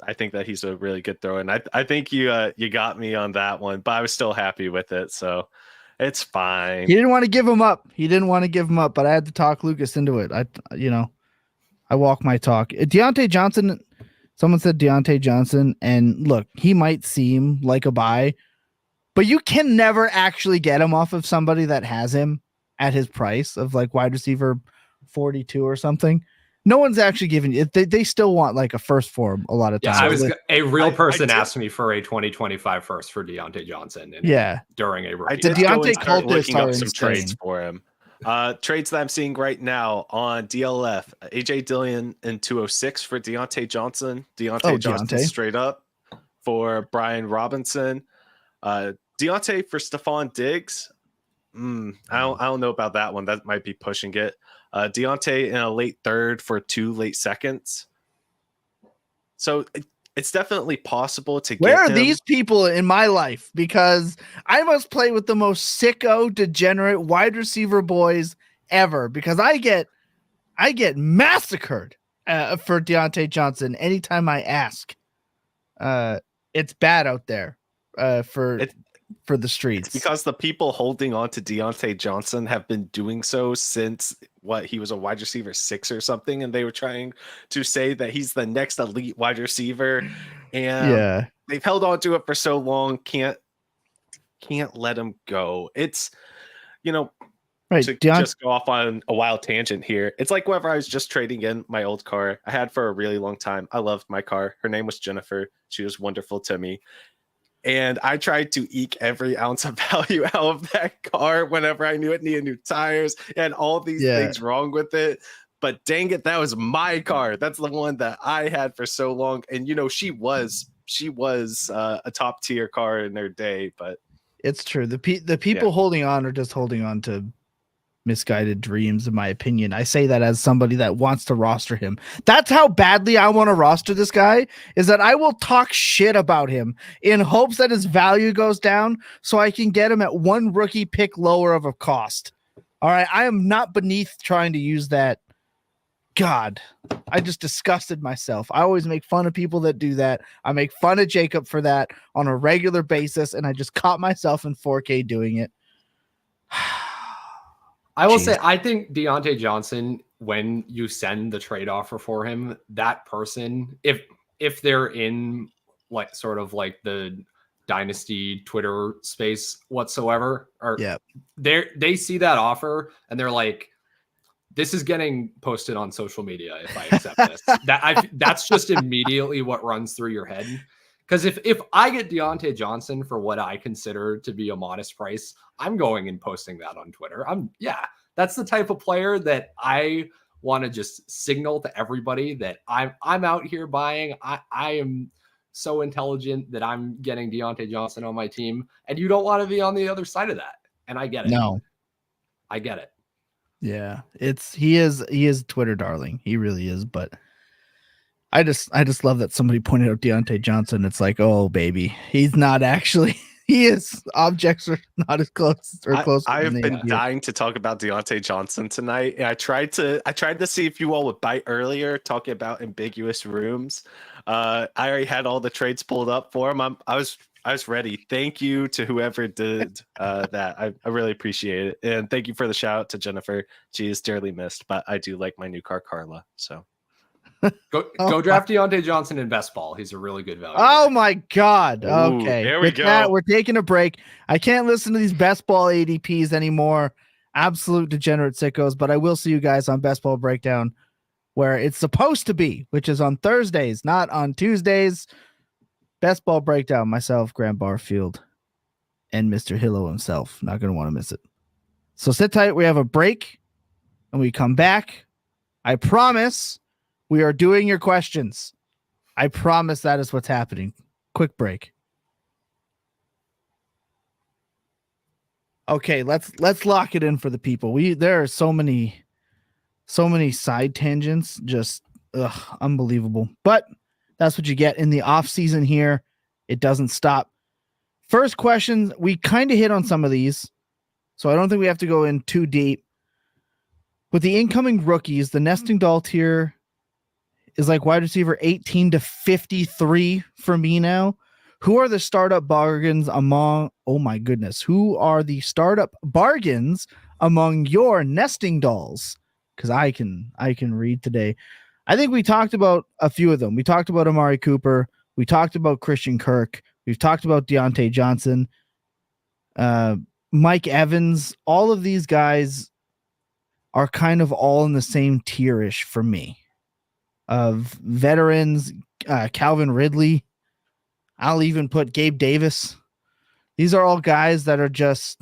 I think that he's a really good throw-in. I think you got me on that one, but I was still happy with it, so it's fine. He didn't want to give him up. But I had to talk Lucas into it. I walk my talk. Diontae Johnson. Someone said Diontae Johnson, and look, he might seem like a buy, but you can never actually get him off of somebody that has him at his price of like wide receiver 42 or something. No one's actually giving you. They still want like a first for him a lot of times. Yeah, a real person asked me for a 2025 first for Diontae Johnson. During a rookie. I did Diontae looking up some trades for him. Trades that I'm seeing right now on DLF: AJ Dillon in 206 for Diontae Johnson. Johnson straight up for Brian Robinson. Diontae for Stephon Diggs. I don't know about that one. That might be pushing it. Diontae in a late third for 2 late seconds. So it's definitely possible to get Where are him. these people in my life? Because I must play with the most sicko, degenerate wide receiver boys ever. Because I get massacred for Diontae Johnson anytime I ask. It's bad out there for the streets. It's because the people holding on to Diontae Johnson have been doing so since he was a wide receiver 6 or something, and they were trying to say that he's the next elite wide receiver, and they've held on to it for so long, can't let him go. It's right. To just go off on a wild tangent here. It's like whenever I was just trading in my old car I had for a really long time. I loved my car. Her name was Jennifer. She was wonderful to me. And I tried to eke every ounce of value out of that car whenever I knew it needed new tires and all these things wrong with it. But dang it, that was my car. That's the one that I had for so long. And she was a top tier car in their day. But it's true. The people holding on are just holding on to misguided dreams, in my opinion. I say that as somebody that wants to roster him. That's how badly I want to roster this guy, is that I will talk shit about him in hopes that his value goes down so I can get him at one rookie pick lower of a cost. All right. I am not beneath trying to use that. God, I just disgusted myself. I always make fun of people that do that. I make fun of Jacob for that on a regular basis, and I just caught myself in 4K doing it. I will say, I think Diontae Johnson, when you send the trade offer for him, that person, if they're in sort of the Dynasty Twitter space whatsoever, or they see that offer and they're like, this is getting posted on social media if I accept this. That's just immediately what runs through your head. Because if I get Diontae Johnson for what I consider to be a modest price, I'm going and posting that on Twitter. That's the type of player that I want to just signal to everybody that I'm out here buying. I am so intelligent that I'm getting Diontae Johnson on my team, and you don't want to be on the other side of that. And I get it. No, I get it. Yeah, he is Twitter darling. He really is. But I just love that somebody pointed out Diontae Johnson. It's like, oh baby, he's not actually. He is. Objects are not as close or close. I've been dying to talk about Diontae Johnson tonight. And I tried to see if you all would bite earlier, talking about ambiguous rooms. I already had all the trades pulled up for him. I was ready. Thank you to whoever did that. I really appreciate it. And thank you for the shout out to Jennifer. She is dearly missed, but I do like my new car, Carla. So go draft Diontae Johnson in best ball. He's a really good value. Oh my God. Ooh, okay. there we go. We're taking a break. I can't listen to these best ball ADPs anymore. Absolute degenerate sickos, but I will see you guys on Best Ball Breakdown, where it's supposed to be, which is on Thursdays, not on Tuesdays. Best Ball Breakdown, myself, Graham Barfield, and Mr. Hillo himself. Not going to want to miss it. So sit tight. We have a break, and we come back. I promise we are doing your questions. I promise that is what's happening. Quick break. Okay, let's lock it in for the people. There are so many side tangents, just unbelievable. But that's what you get in the off season here. It doesn't stop. First question, we kind of hit on some of these, so I don't think we have to go in too deep. With the incoming rookies, the nesting doll tier is like wide receiver 18 to 53 for me now. Who are the startup bargains among, oh my goodness, who are the startup bargains among your nesting dolls? Because I can read today. I think we talked about a few of them. We talked about Amari Cooper. We talked about Christian Kirk. We've talked about Diontae Johnson, Mike Evans. All of these guys are kind of all in the same tier-ish for me. Of veterans, Calvin Ridley. I'll even put Gabe Davis. These are all guys that are just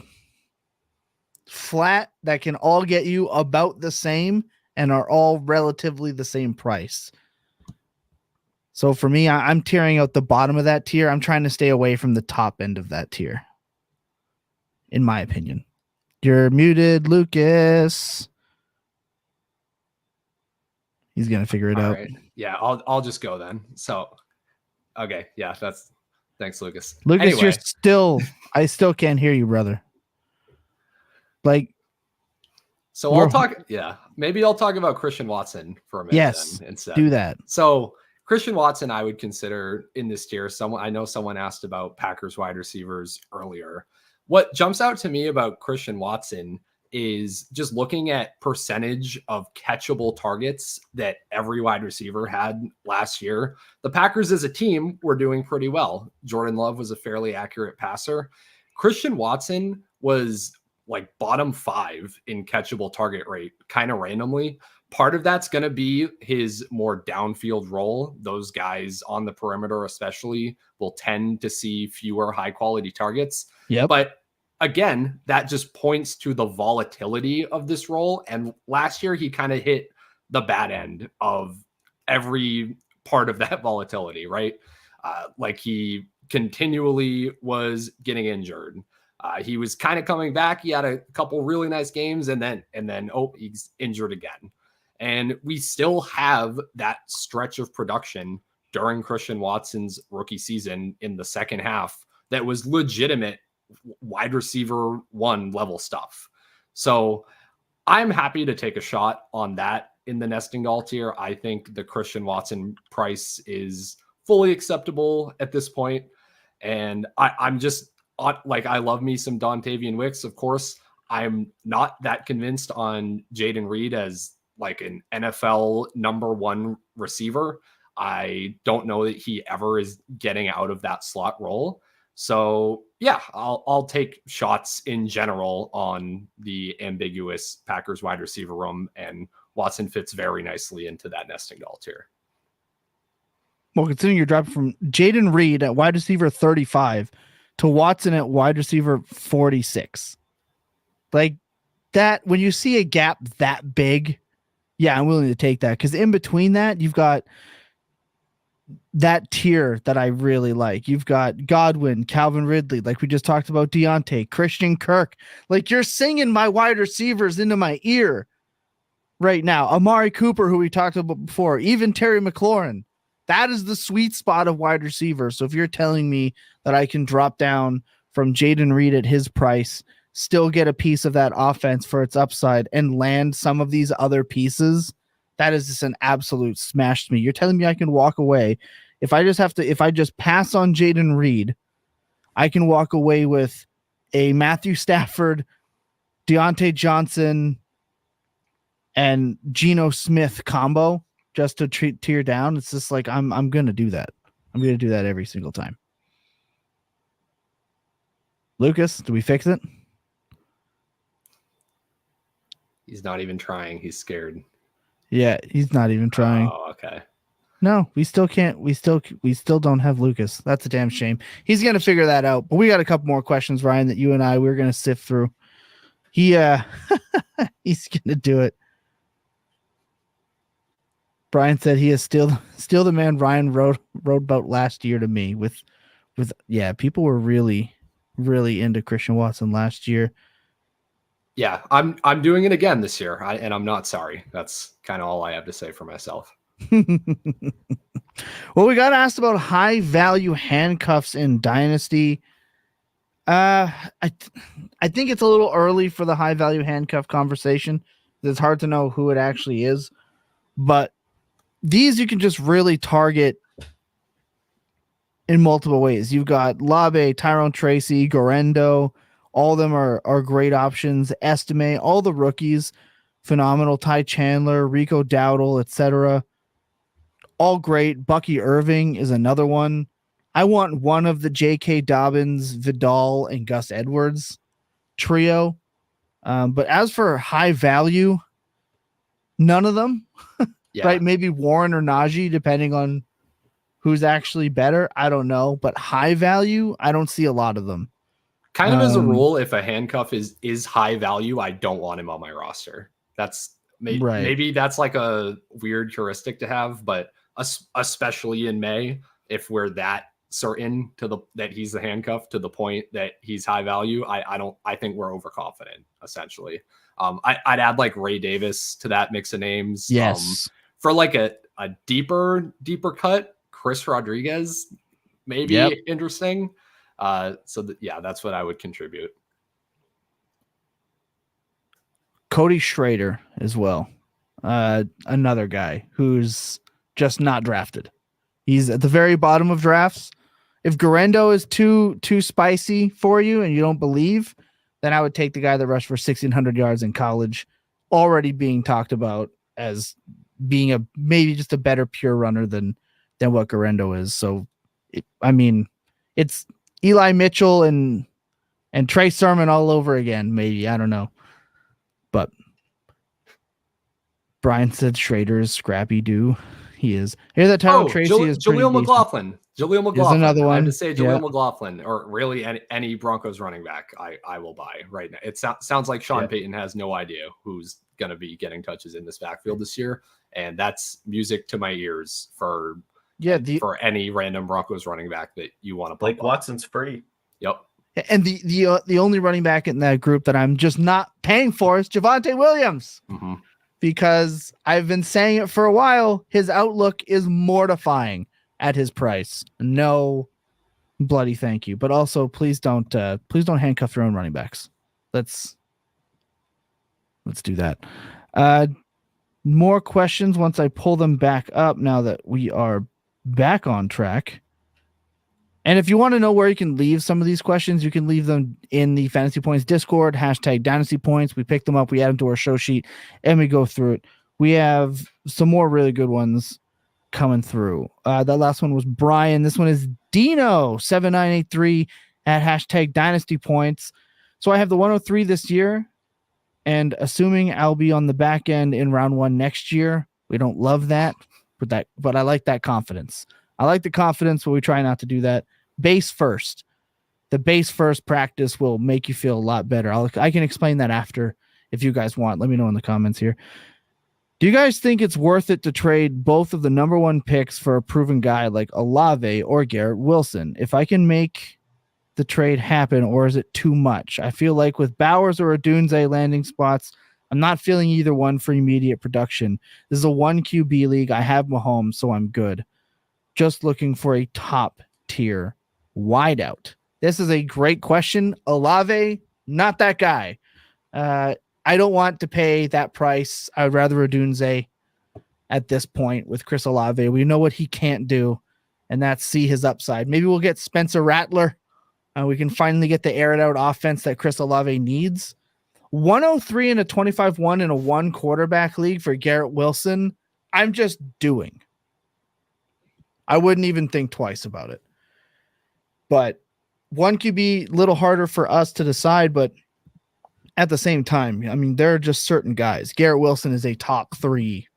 flat, that can all get you about the same and are all relatively the same price. So for me, I'm tiering out the bottom of that tier. I'm trying to stay away from the top end of that tier, in my opinion. You're muted, Lucas. He's gonna figure it All out. right. Yeah, I'll just go then. So, okay, yeah, thanks, Lucas. Lucas, Anyway, I still can't hear you, brother. Like, so I'll talk. Yeah, maybe I'll talk about Christian Watson for a minute. Yes, then instead. do that. So Christian Watson, I would consider in this tier. I know someone asked about Packers wide receivers earlier. What jumps out to me about Christian Watson is just looking at percentage of catchable targets that every wide receiver had last year. The Packers as a team were doing pretty well. Jordan Love was a fairly accurate passer. Christian Watson was like bottom 5 in catchable target rate, kind of randomly. Part of that's going to be his more downfield role. Those guys on the perimeter, especially, will tend to see fewer high quality targets. Yep. But again, that just points to the volatility of this role. And last year, he kind of hit the bad end of every part of that volatility, right? Like he continually was getting injured. He was kind of coming back. He had a couple really nice games and then, he's injured again. And we still have that stretch of production during Christian Watson's rookie season in the second half that was legitimate wide receiver 1 level stuff. So I'm happy to take a shot on that in the nesting doll tier. I think the Christian Watson price is fully acceptable at this point. And I'm just like, I love me some Dontavian Wicks, of course. I'm not that convinced on Jaden Reed as like an NFL number 1 receiver. I don't know that he ever is getting out of that slot role. So yeah, I'll take shots in general on the ambiguous Packers wide receiver room, and Watson fits very nicely into that nesting doll tier. Well, considering you're dropping from Jaden Reed at wide receiver 35 to Watson at wide receiver 46, like that, when you see a gap that big, yeah, I'm willing to take that, because in between that, you've got that tier that I really like. You've got Godwin, Calvin Ridley, like we just talked about, Diontae, Christian Kirk. Like, you're singing my wide receivers into my ear right now. Amari Cooper, who we talked about before, even Terry McLaurin. That is the sweet spot of wide receiver. So if you're telling me that I can drop down from Jaden Reed at his price, still get a piece of that offense for its upside, and land some of these other pieces, that is just an absolute smash to me. You're telling me I can walk away. If I just pass on Jaden Reed, I can walk away with a Matthew Stafford, Diontae Johnson, and Geno Smith combo just to tear down. It's just like, I'm going to do that. I'm going to do that every single time. Lucas, do we fix it? He's not even trying. He's scared. Yeah, he's not even trying. Oh, okay. No, we still can't. We still don't have Lucas. That's a damn shame. He's gonna figure that out. But we got a couple more questions, Ryan, that you and I we're gonna sift through. He's gonna do it. Brian said he is still the man Ryan wrote about last year to me. With people were really into Christian Watson last year. Yeah, I'm doing it again this year, and I'm not sorry. That's kind of all I have to say for myself. Well, we got asked about high value handcuffs in Dynasty. I think it's a little early for the high value handcuff conversation. It's hard to know who it actually is, but these you can just really target in multiple ways. You've got Labe, Tyrone Tracy, Gorendo. All of them are great options. Estime, all the rookies, phenomenal. Ty Chandler, Rico Dowdle, etc. All great. Bucky Irving is another one. I want one of the J.K. Dobbins, Vidal, and Gus Edwards trio. But as for high value, none of them. Yeah. Right? Maybe Warren or Najee, depending on who's actually better. I don't know. But high value, I don't see a lot of them. Kind of as a rule, if a handcuff is high value, I don't want him on my roster. That's maybe that's like a weird heuristic to have, but especially in May, if we're that certain that he's the handcuff to the point that he's high value, I think we're overconfident essentially. I'd add like Ray Davis to that mix of names. Yes. For like a deeper cut, Chris Rodriguez, maybe interesting. That's what I would contribute. Cody Schrader as well. Another guy who's just not drafted. He's at the very bottom of drafts. If Garendo is too spicy for you and you don't believe, then I would take the guy that rushed for 1,600 yards in college, already being talked about as being maybe just a better pure runner than what Garendo is. So, it's Eli Mitchell and Trey Sermon all over again. Maybe, I don't know, but Brian said Schrader is scrappy doo. He is. Here's that Tyler Tracy is Jaleel McLaughlin. Jaleel McLaughlin. Another one. I had to say Jaleel McLaughlin, or really any Broncos running back. I will buy right now. It sounds like Sean Payton has no idea who's going to be getting touches in this backfield this year, and that's music to my ears for any random Broncos running back that you want to play. Blake Watson's free. Yep. And the only running back in that group that I'm just not paying for is Javonte Williams. Mm-hmm. Because I've been saying it for a while, his outlook is mortifying at his price. No bloody thank you. But also, please don't handcuff your own running backs. Let's do that. More questions once I pull them back up now that we are back on track. And if you want to know where you can leave some of these questions, you can leave them in the Fantasy Points Discord, hashtag Dynasty Points. We pick them up, we add them to our show sheet, and we go through it. We have some more really good ones coming through. That last one was Brian. This one is Dino7983 at hashtag Dynasty Points. So I have the 103 this year, and assuming I'll be on the back end in round 1 next year. We don't love that, but I like that confidence. I like the confidence, but we try not to do that. Base first. The base first practice will make you feel a lot better. I can explain that after if you guys want. Let me know in the comments here. Do you guys think it's worth it to trade both of the number 1 picks for a proven guy like Olave or Garrett Wilson? If I can make the trade happen, or is it too much? I feel like with Bowers or Odunze landing spots, I'm not feeling either one for immediate production. This is a 1 QB league. I have Mahomes, so I'm good. Just looking for a top tier wideout. This is a great question. Olave, not that guy. I don't want to pay that price. I'd rather Odunze at this point with Chris Olave. We know what he can't do, and that's see his upside. Maybe we'll get Spencer Rattler. We can finally get the aired out offense that Chris Olave needs. 103 in a 25-1 in a 1 quarterback league for Garrett Wilson. I'm just doing. I wouldn't even think twice about it. But 1 QB, a little harder for us to decide, but at the same time, I mean, there are just certain guys. Garrett Wilson is a top 3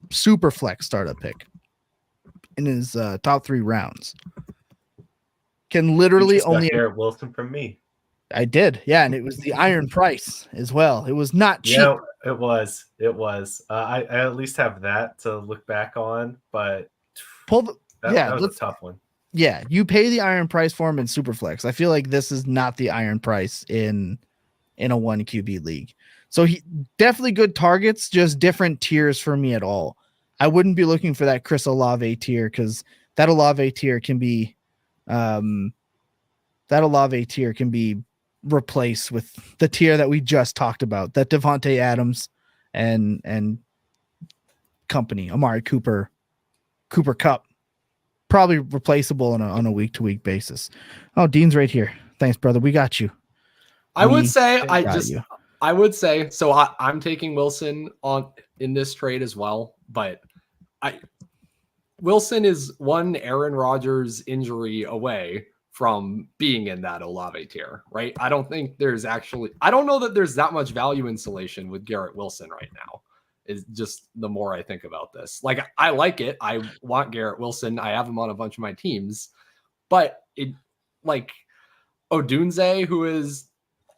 super flex startup pick in his top 3 rounds. Can literally only Garrett Wilson from me. I did, yeah, and it was the iron price as well. It was not cheap. Yeah, it was. I at least have that to look back on, but that was a tough one. Yeah, you pay the iron price for him in Superflex. I feel like this is not the iron price in a 1 QB league. So he definitely good targets, just different tiers for me at all. I wouldn't be looking for that Chris Olave tier because that Olave tier can be replaced with the tier that we just talked about, that Devontae Adams and company, Amari Cooper Cup. Probably replaceable on a week-to-week basis. Oh, Dean's right here. Thanks, brother. We got you. I would say so. I'm taking Wilson on in this trade as well, but Wilson is one Aaron Rodgers injury away from being in that Olave tier, right? I don't know that there's that much value insulation with Garrett Wilson right now. Is just the more I think about this. Like, I like it. I want Garrett Wilson. I have him on a bunch of my teams, but Odunze, who is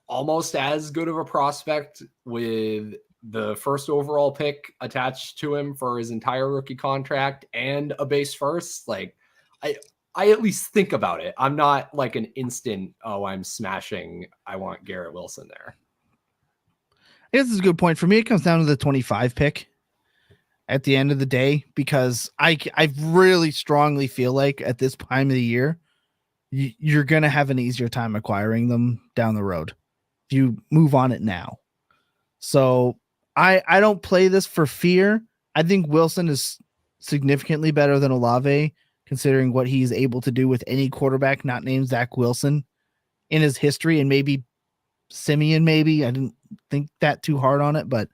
almost as good of a prospect with the first overall pick attached to him for his entire rookie contract and a base first. Like, I at least think about it. I'm not like an instant, oh, I'm smashing, I want Garrett Wilson there. I guess this is a good point. For me, it comes down to the 25 pick at the end of the day, because I really strongly feel like at this time of the year, you're going to have an easier time acquiring them down the road if you move on it now. So I don't play this for fear. I think Wilson is significantly better than Olave, considering what he's able to do with any quarterback not named Zach Wilson in his history, and maybe Simeon, maybe. I didn't think that too hard on it, but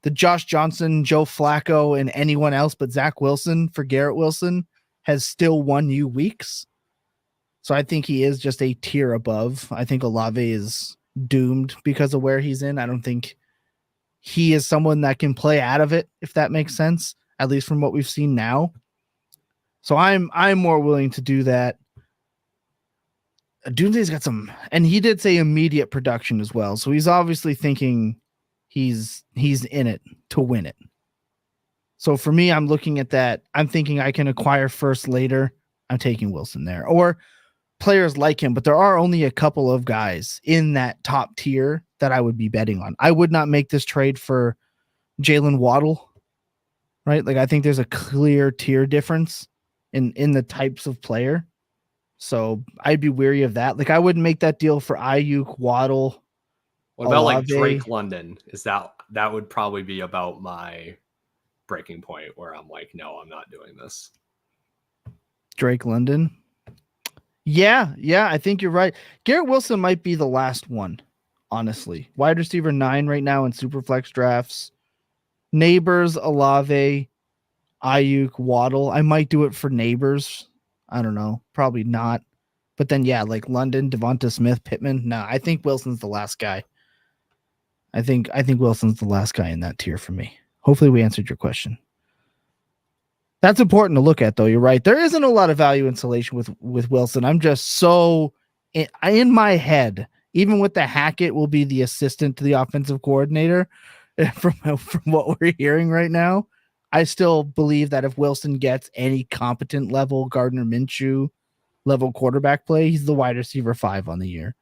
the Josh Johnson, Joe Flacco, and anyone else but Zach Wilson for Garrett Wilson has still won you weeks. So I think he is just a tier above. I think Olave is doomed because of where he's in. I don't think he is someone that can play out of it, if that makes sense, at least from what we've seen now. So I'm more willing to do that. Doomsday's got some, and he did say immediate production as well. So he's obviously thinking he's in it to win it. So for me, I'm looking at that. I'm thinking I can acquire first later. I'm taking Wilson there, or players like him, but there are only a couple of guys in that top tier that I would be betting on. I would not make this trade for Jalen Waddle, right? Like, I think there's a clear tier difference in the types of player. So I'd be wary of that. Like, I wouldn't make that deal for Ayuk, Waddle. What about Olave. like Drake London? Is that would probably be about my breaking point where I'm like, no, I'm not doing this. Drake London. Yeah, I think you're right. Garrett Wilson might be the last one, honestly. Wide receiver 9 right now in Superflex drafts. Neighbors, Olave, Ayuk, Waddle. I might do it for Neighbors. I don't know. Probably not. But then, yeah, like London, Devonta Smith, Pittman. No, I think Wilson's the last guy. I think Wilson's the last guy in that tier for me. Hopefully we answered your question. That's important to look at, though. You're right. There isn't a lot of value insulation with Wilson. I'm just so in my head, even with the Hackett will be the assistant to the offensive coordinator from what we're hearing right now. I still believe that if Wilson gets any competent level Gardner Minshew level quarterback play, he's the wide receiver 5 on the year.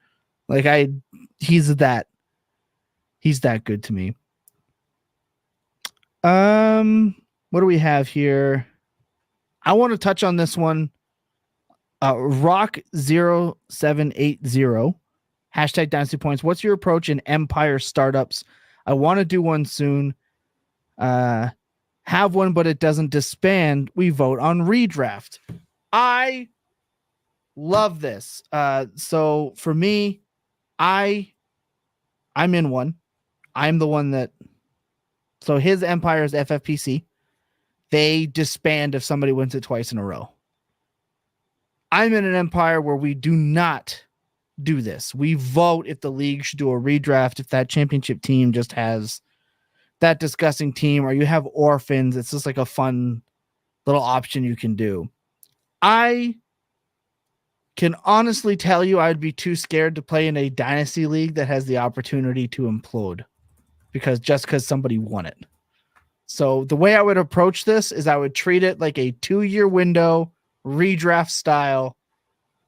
Like, he's that good to me. What do we have here? I want to touch on this one. Rock0780 hashtag Dynasty Points. What's your approach in Empire startups? I want to do one soon. Have one, but it doesn't disband. We vote on redraft. I love this. So for me, I'm in one. I'm the one that. So his Empire is FFPC. They disband if somebody wins it twice in a row. I'm in an Empire where we do not do this. We vote if the league should do a redraft, if that championship team just has that disgusting team, or you have orphans. It's just like a fun little option you can do. I can honestly tell you I'd be too scared to play in a dynasty league that has the opportunity to implode because somebody won it. So the way I would approach this is I would treat it like a 2-year window redraft style,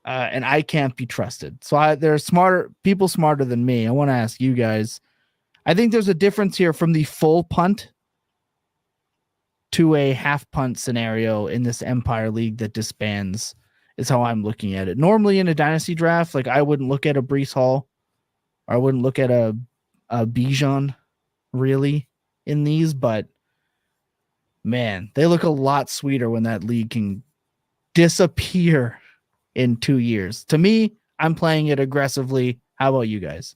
and I can't be trusted. So there are people smarter than me. I want to ask you guys. I think there's a difference here from the full punt to a half punt scenario in this Empire League that disbands, is how I'm looking at it. Normally in a dynasty draft, like I wouldn't look at a Breece Hall, or I wouldn't look at a Bijan really in these, but man, they look a lot sweeter when that league can disappear in 2 years. To me, I'm playing it aggressively. How about you guys?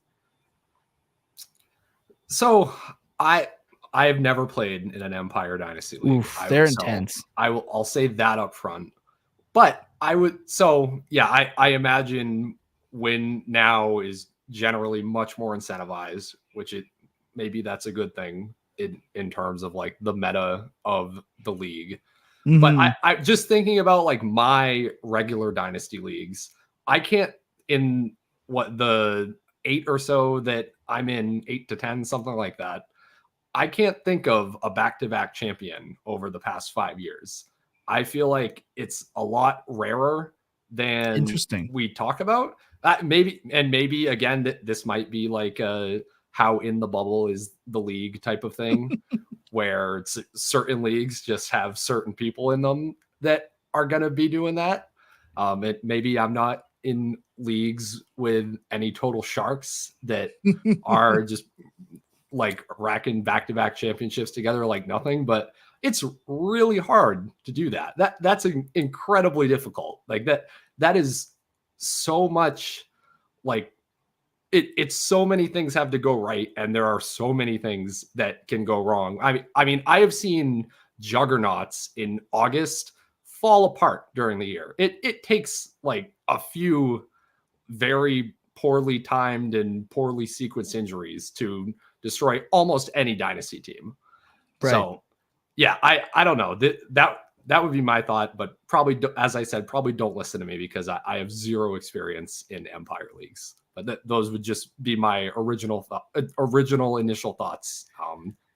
So I have never played in an Empire Dynasty League. They're intense. I'll say that up front. But I imagine win now is generally much more incentivized, which maybe that's a good thing in terms of like the meta of the league. Mm-hmm. But I just thinking about like my regular dynasty leagues, I can't, in the 8 or so that I'm in, 8 to 10, something like that, I can't think of a back-to-back champion over the past 5 years. I feel like it's a lot rarer than Interesting. we talk about. Maybe again, this might be like how in the bubble is the league type of thing, where certain leagues just have certain people in them that are going to be doing that. Maybe I'm not in leagues with any total sharks that are just like racking back-to-back championships together like nothing, but it's really hard to do that. That's incredibly difficult. Like that is so much, like it's so many things have to go right, and there are so many things that can go wrong. I mean, I have seen juggernauts in August fall apart during the year. It takes like a few very poorly timed and poorly sequenced injuries to destroy almost any dynasty team. Right. So yeah, I don't know. That would be my thought, but probably, as I said, probably don't listen to me because I have zero experience in Empire leagues. But those would just be my original initial thoughts,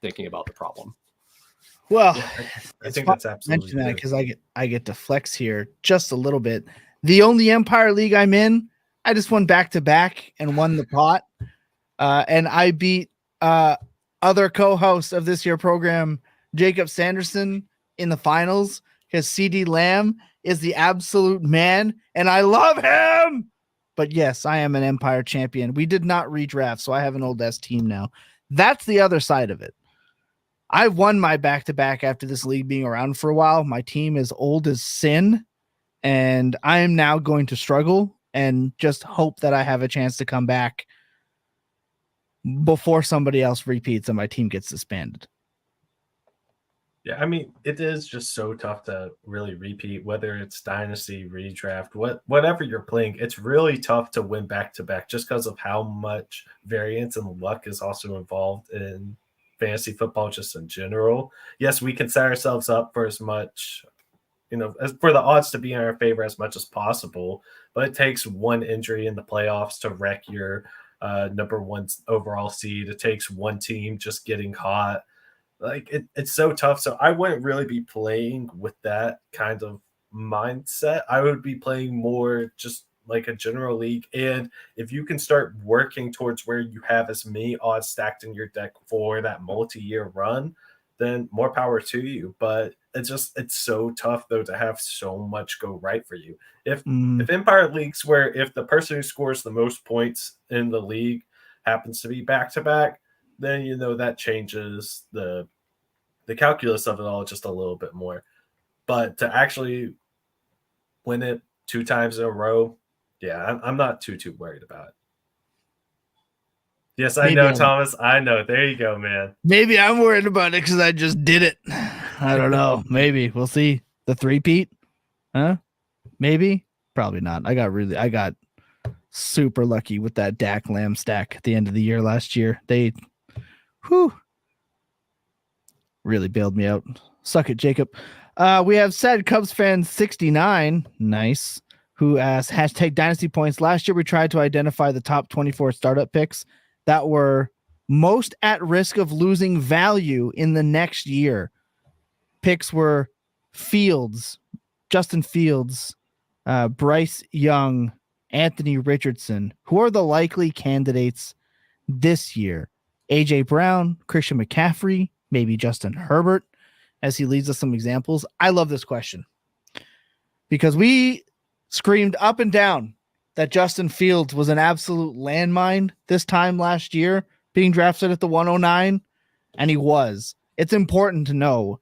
thinking about the problem. Well, Yeah, I think that's absolutely mention that good. because I get to flex here just a little bit. The only Empire League I'm in, I just won back-to-back and won the pot. And I beat other co-host of this year program, Jacob Sanderson, in the finals because CD Lamb is the absolute man, and I love him. But yes, I am an Empire champion. We did not redraft, so I have an old S team now. That's the other side of it. I won my back-to-back after this league being around for a while. My team is old as sin, and I am now going to struggle and just hope that I have a chance to come back before somebody else repeats and my team gets disbanded. Yeah, I mean, it is just so tough to really repeat, whether it's Dynasty, Redraft, whatever you're playing. It's really tough to win back-to-back just because of how much variance and luck is also involved in fantasy football just in general. Yes, we can set ourselves up for as much, for the odds to be in our favor as much as possible, but it takes one injury in the playoffs to wreck your number one overall seed. It takes one team just getting hot. Like it's so tough. So I wouldn't really be playing with that kind of mindset. I would be playing more just like a general league. And if you can start working towards where you have as many odds stacked in your deck for that multi-year run, then more power to you. But it's so tough though to have so much go right for you. If Empire leagues where if the person who scores the most points in the league happens to be back-to-back, then that changes the calculus of it all just a little bit more. But to actually win it 2 times in a row, yeah, I'm not too worried about it. Yes, I know, Thomas. I know. There you go, man. Maybe I'm worried about it because I just did it. I don't know. Maybe we'll see. The 3-peat, huh? Maybe, probably not. I got super lucky with that Dak Lamb stack at the end of the year last year. They really bailed me out. Suck it, Jacob. We have said Cubs fan 69, nice, who asked #Dynasty Points. Last year, we tried to identify the top 24 startup picks that were most at risk of losing value in the next year. Picks were Fields, Justin Fields, Bryce Young, Anthony Richardson. Who are the likely candidates this year? AJ Brown, Christian McCaffrey, maybe Justin Herbert, as he leads us some examples. I love this question because we screamed up and down that Justin Fields was an absolute landmine this time last year, being drafted at the 109, and he was. It's important to know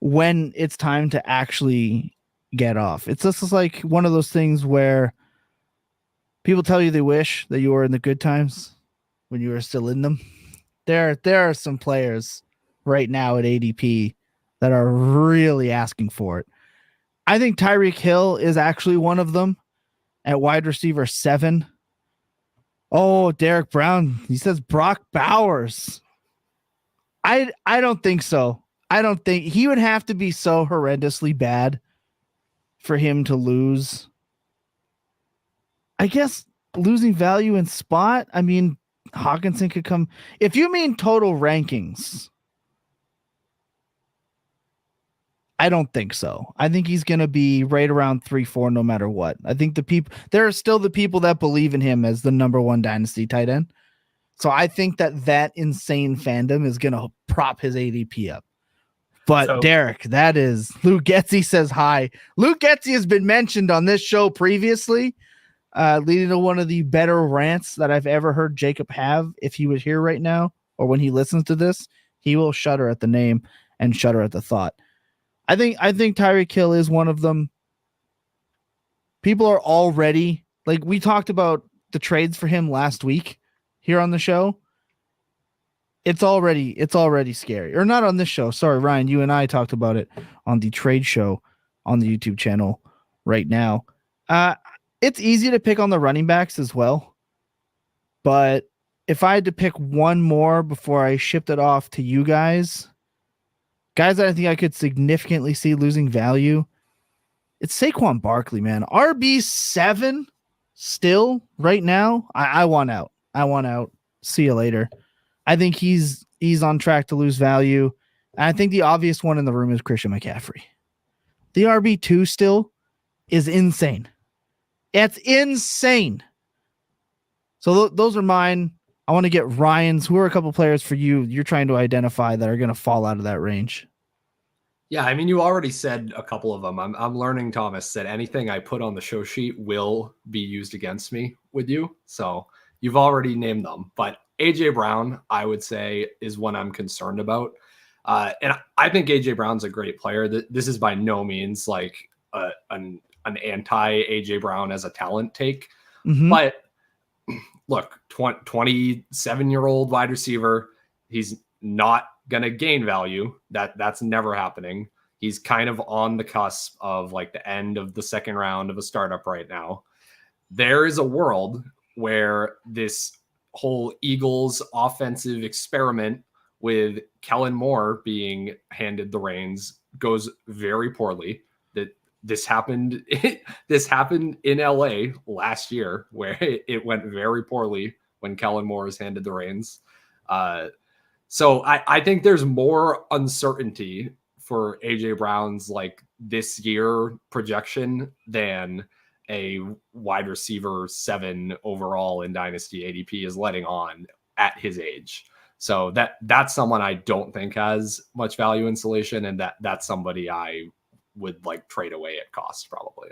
when it's time to actually get off. It's just like one of those things where people tell you they wish that you were in the good times when you were still in them. There are some players right now at ADP that are really asking for it. I think Tyreek Hill is actually one of them at wide receiver 7. Oh, Derek Brown. He says Brock Bowers. I don't think so. I don't think he would have to be so horrendously bad for him to lose. I guess losing value in spot. I mean, Hawkinson could come. If you mean total rankings, I don't think so. I think he's going to be right around 3-4 no matter what. I think there are still the people that believe in him as the number one dynasty tight end. So I think that insane fandom is going to prop his ADP up. But Derek, that is Luke Getzey says hi. Luke Getzey has been mentioned on this show previously, leading to one of the better rants that I've ever heard Jacob have. If he was here right now or when he listens to this, he will shudder at the name and shudder at the thought. I think Tyreek Hill is one of them. People are already, like, we talked about the trades for him last week here on the show. It's already scary. Or not on this show. Sorry, Ryan, you and I talked about it on the trade show on the YouTube channel right now. It's easy to pick on the running backs as well. But if I had to pick one more before I shipped it off to you guys that I think I could significantly see losing value, it's Saquon Barkley, man. RB7 still right now. I want out. See you later. I think he's on track to lose value. And I think the obvious one in the room is Christian McCaffrey. The RB2 still is insane. It's insane. So those are mine. I want to get Ryan's. Who are a couple players for you you're trying to identify that are going to fall out of that range? Yeah, I mean, you already said a couple of them. I'm learning, Thomas, that anything I put on the show sheet will be used against me with you. So you've already named them. But AJ Brown, I would say, is one I'm concerned about. And I think AJ Brown's a great player. This is by no means like an anti AJ Brown as a talent take. Mm-hmm. But look, 27-year-old wide receiver. He's not going to gain value. That's never happening. He's kind of on the cusp of like the end of the second round of a startup right now. There is a world where this whole Eagles offensive experiment with Kellen Moore being handed the reins goes very poorly. This happened in LA last year, where it went very poorly when Kellen Moore is handed the reins. So I think there's more uncertainty for AJ Brown's like this year projection than a wide receiver 7 overall in Dynasty ADP is letting on at his age. So that's someone I don't think has much value insulation, and that's somebody I would like trade away at cost probably.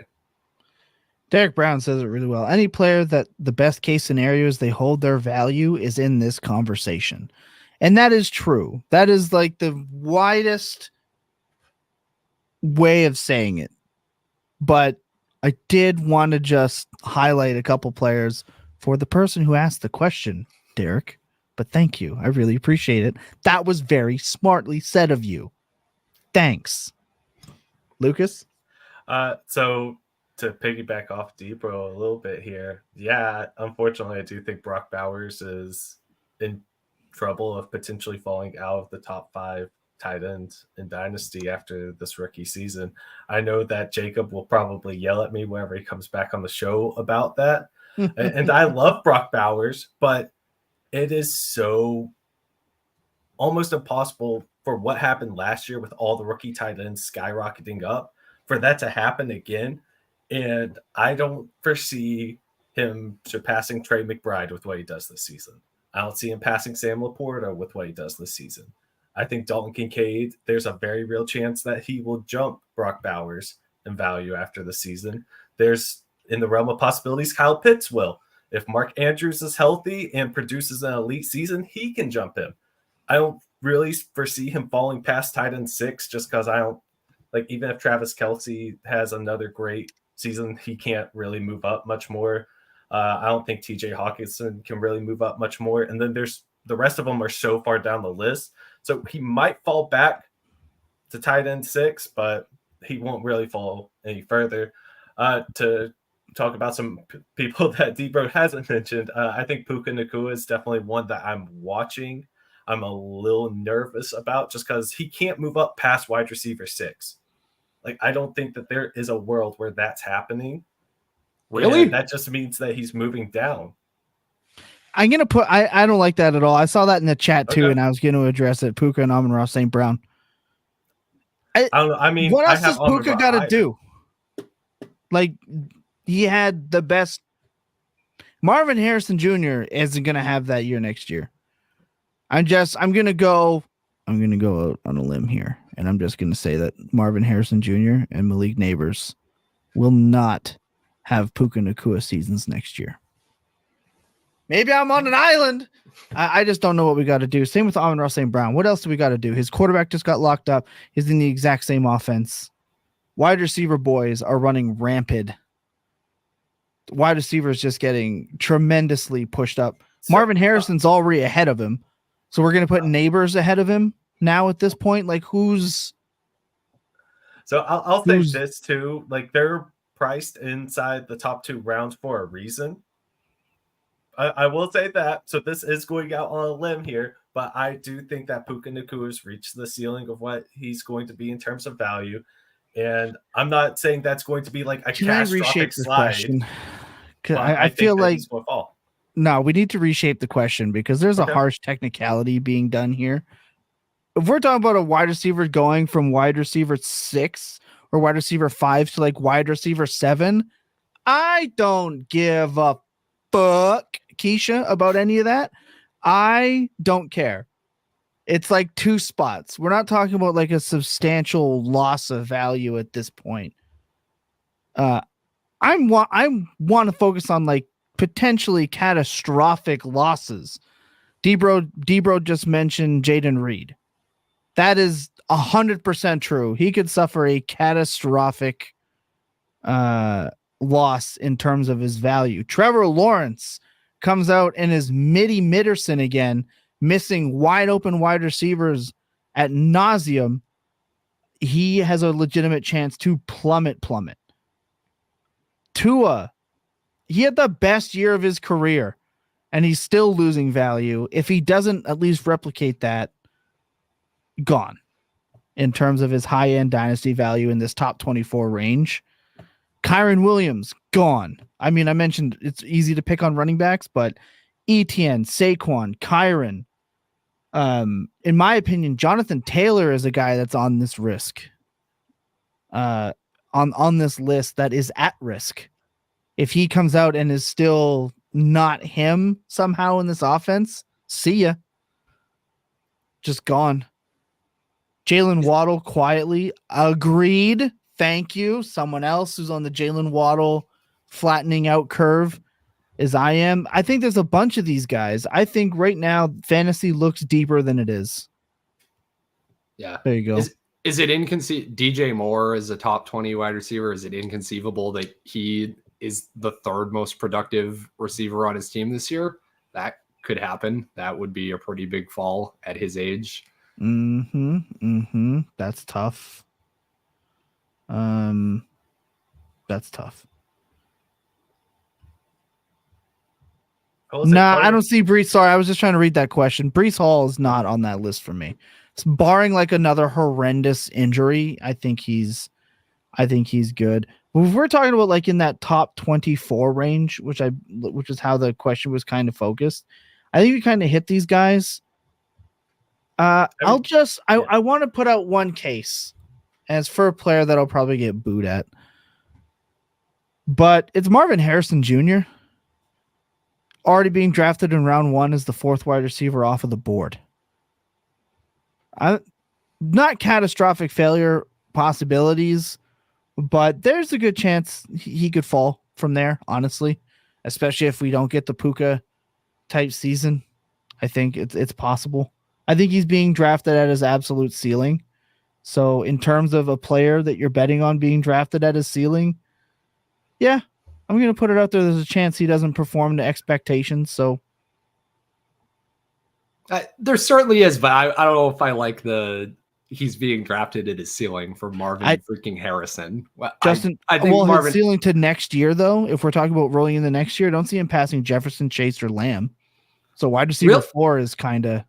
Derek Brown says it really well. Any player that the best case scenario is they hold their value is in this conversation. And that is true. That is like the widest way of saying it. But I did want to just highlight a couple players for the person who asked the question, Derek. But thank you. I really appreciate it. That was very smartly said of you. Thanks. Lucas? So to piggyback off Debro a little bit here, yeah, unfortunately, I do think Brock Bowers is in trouble of potentially falling out of the top 5 tight ends in Dynasty after this rookie season. I know that Jacob will probably yell at me whenever he comes back on the show about that. And I love Brock Bowers, but it is so almost impossible for what happened last year with all the rookie tight ends skyrocketing up for that to happen again. And I don't foresee him surpassing Trey McBride with what he does this season. I don't see him passing Sam Laporta with what he does this season. I think Dalton Kincaid, there's a very real chance that he will jump Brock Bowers in value after the season. There's, in the realm of possibilities, Kyle Pitts will. If Mark Andrews is healthy and produces an elite season, he can jump him. I don't really foresee him falling past tight end 6 just because I don't, like, even if Travis Kelce has another great season, he can't really move up much more. I don't think TJ Hawkinson can really move up much more. And then there's the rest of them are so far down the list. So he might fall back to tight end 6, but he won't really fall any further. To talk about some people that Debro hasn't mentioned, I think Puka Nacua is definitely one that I'm watching. I'm a little nervous about just because he can't move up past wide receiver 6. Like, I don't think that there is a world where that's happening. Really? And that just means that he's moving down. I'm going to put, I don't like that at all. I saw that in the chat too, Okay. and I was going to address it. Puka and Amon-Ra St. Brown. I don't know. I mean, what else I have does Puka got to do? Like, he had the best. Marvin Harrison Jr. isn't going to have that year next year. I'm going to go out on a limb here, and I'm just going to say that Marvin Harrison Jr. and Malik Neighbors will not have Puka Nacua seasons next year. Maybe I'm on an island. I just don't know what we got to do. Same with Amon-Ra St. Brown. What else do we got to do? His quarterback just got locked up. He's in the exact same offense. Wide receiver boys are running rampant. Wide receivers just getting tremendously pushed up. Marvin Harrison's already ahead of him. So we're going to put Neighbors ahead of him now at this point. Like, who's... So I'll say this too. Like, they're priced inside the top 2 rounds for a reason. I will say that. So this is going out on a limb here, but I do think that Puka Nacua has reached the ceiling of what he's going to be in terms of value. And I'm not saying that's going to be like a catastrophic slide. I feel like no, we need to reshape the question because there's a harsh technicality being done here. If we're talking about a wide receiver going from wide receiver 6 or wide receiver 5 to like wide receiver 7, I don't give a fuck, Keisha, about any of that. I don't care. It's like 2 spots. We're not talking about like a substantial loss of value at this point. I want to focus on like potentially catastrophic losses. Debro just mentioned Jaden Reed. That is 100% true. He could suffer a catastrophic loss in terms of his value. Trevor Lawrence comes out and is Mitterson again, missing wide open wide receivers at nauseum. He has a legitimate chance to plummet. Tua, he had the best year of his career, and he's still losing value. If he doesn't at least replicate that, gone in terms of his high-end dynasty value in this top 24 range. Kyron Williams, gone. I mean, I mentioned it's easy to pick on running backs, but Etienne, Saquon, Kyron. In my opinion, Jonathan Taylor is a guy that's on this risk. On this list that is at risk. If he comes out and is still not him somehow in this offense, see ya. Just gone. Jalen Waddle quietly agreed. Thank you. Someone else who's on the Jalen Waddle flattening out curve as I am. I think there's a bunch of these guys. I think right now fantasy looks deeper than it is. Yeah. There you go. Is it inconceivable? DJ Moore is a top 20 wide receiver. Is it inconceivable that he is the 3rd most productive receiver on his team this year? That could happen. That would be a pretty big fall at his age. That's tough. That's tough. Nah, I don't see Brees. Sorry, I was just trying to read that question. Brees Hall is not on that list for me. It's barring like another horrendous injury. I think he's good. But if we're talking about like in that top 24 range, which is how the question was kind of focused, I think we kind of hit these guys. I want to put out one case, and it's for a player that I'll probably get booed at. But it's Marvin Harrison Jr. already being drafted in round 1 as the 4th wide receiver off of the board. Not catastrophic failure possibilities, but there's a good chance he could fall from there, honestly, especially if we don't get the Puka type season. I think it's possible. I think he's being drafted at his absolute ceiling. So in terms of a player that you're betting on being drafted at his ceiling, yeah, I'm going to put it out there. There's a chance he doesn't perform to expectations. So there certainly is, but I don't know if I like he's being drafted at his ceiling for Marvin freaking Harrison. Justin, I think Marvin, his ceiling to next year, though, if we're talking about rolling in the next year, I don't see him passing Jefferson, Chase, or Lamb. So wide receiver 4 is kind of.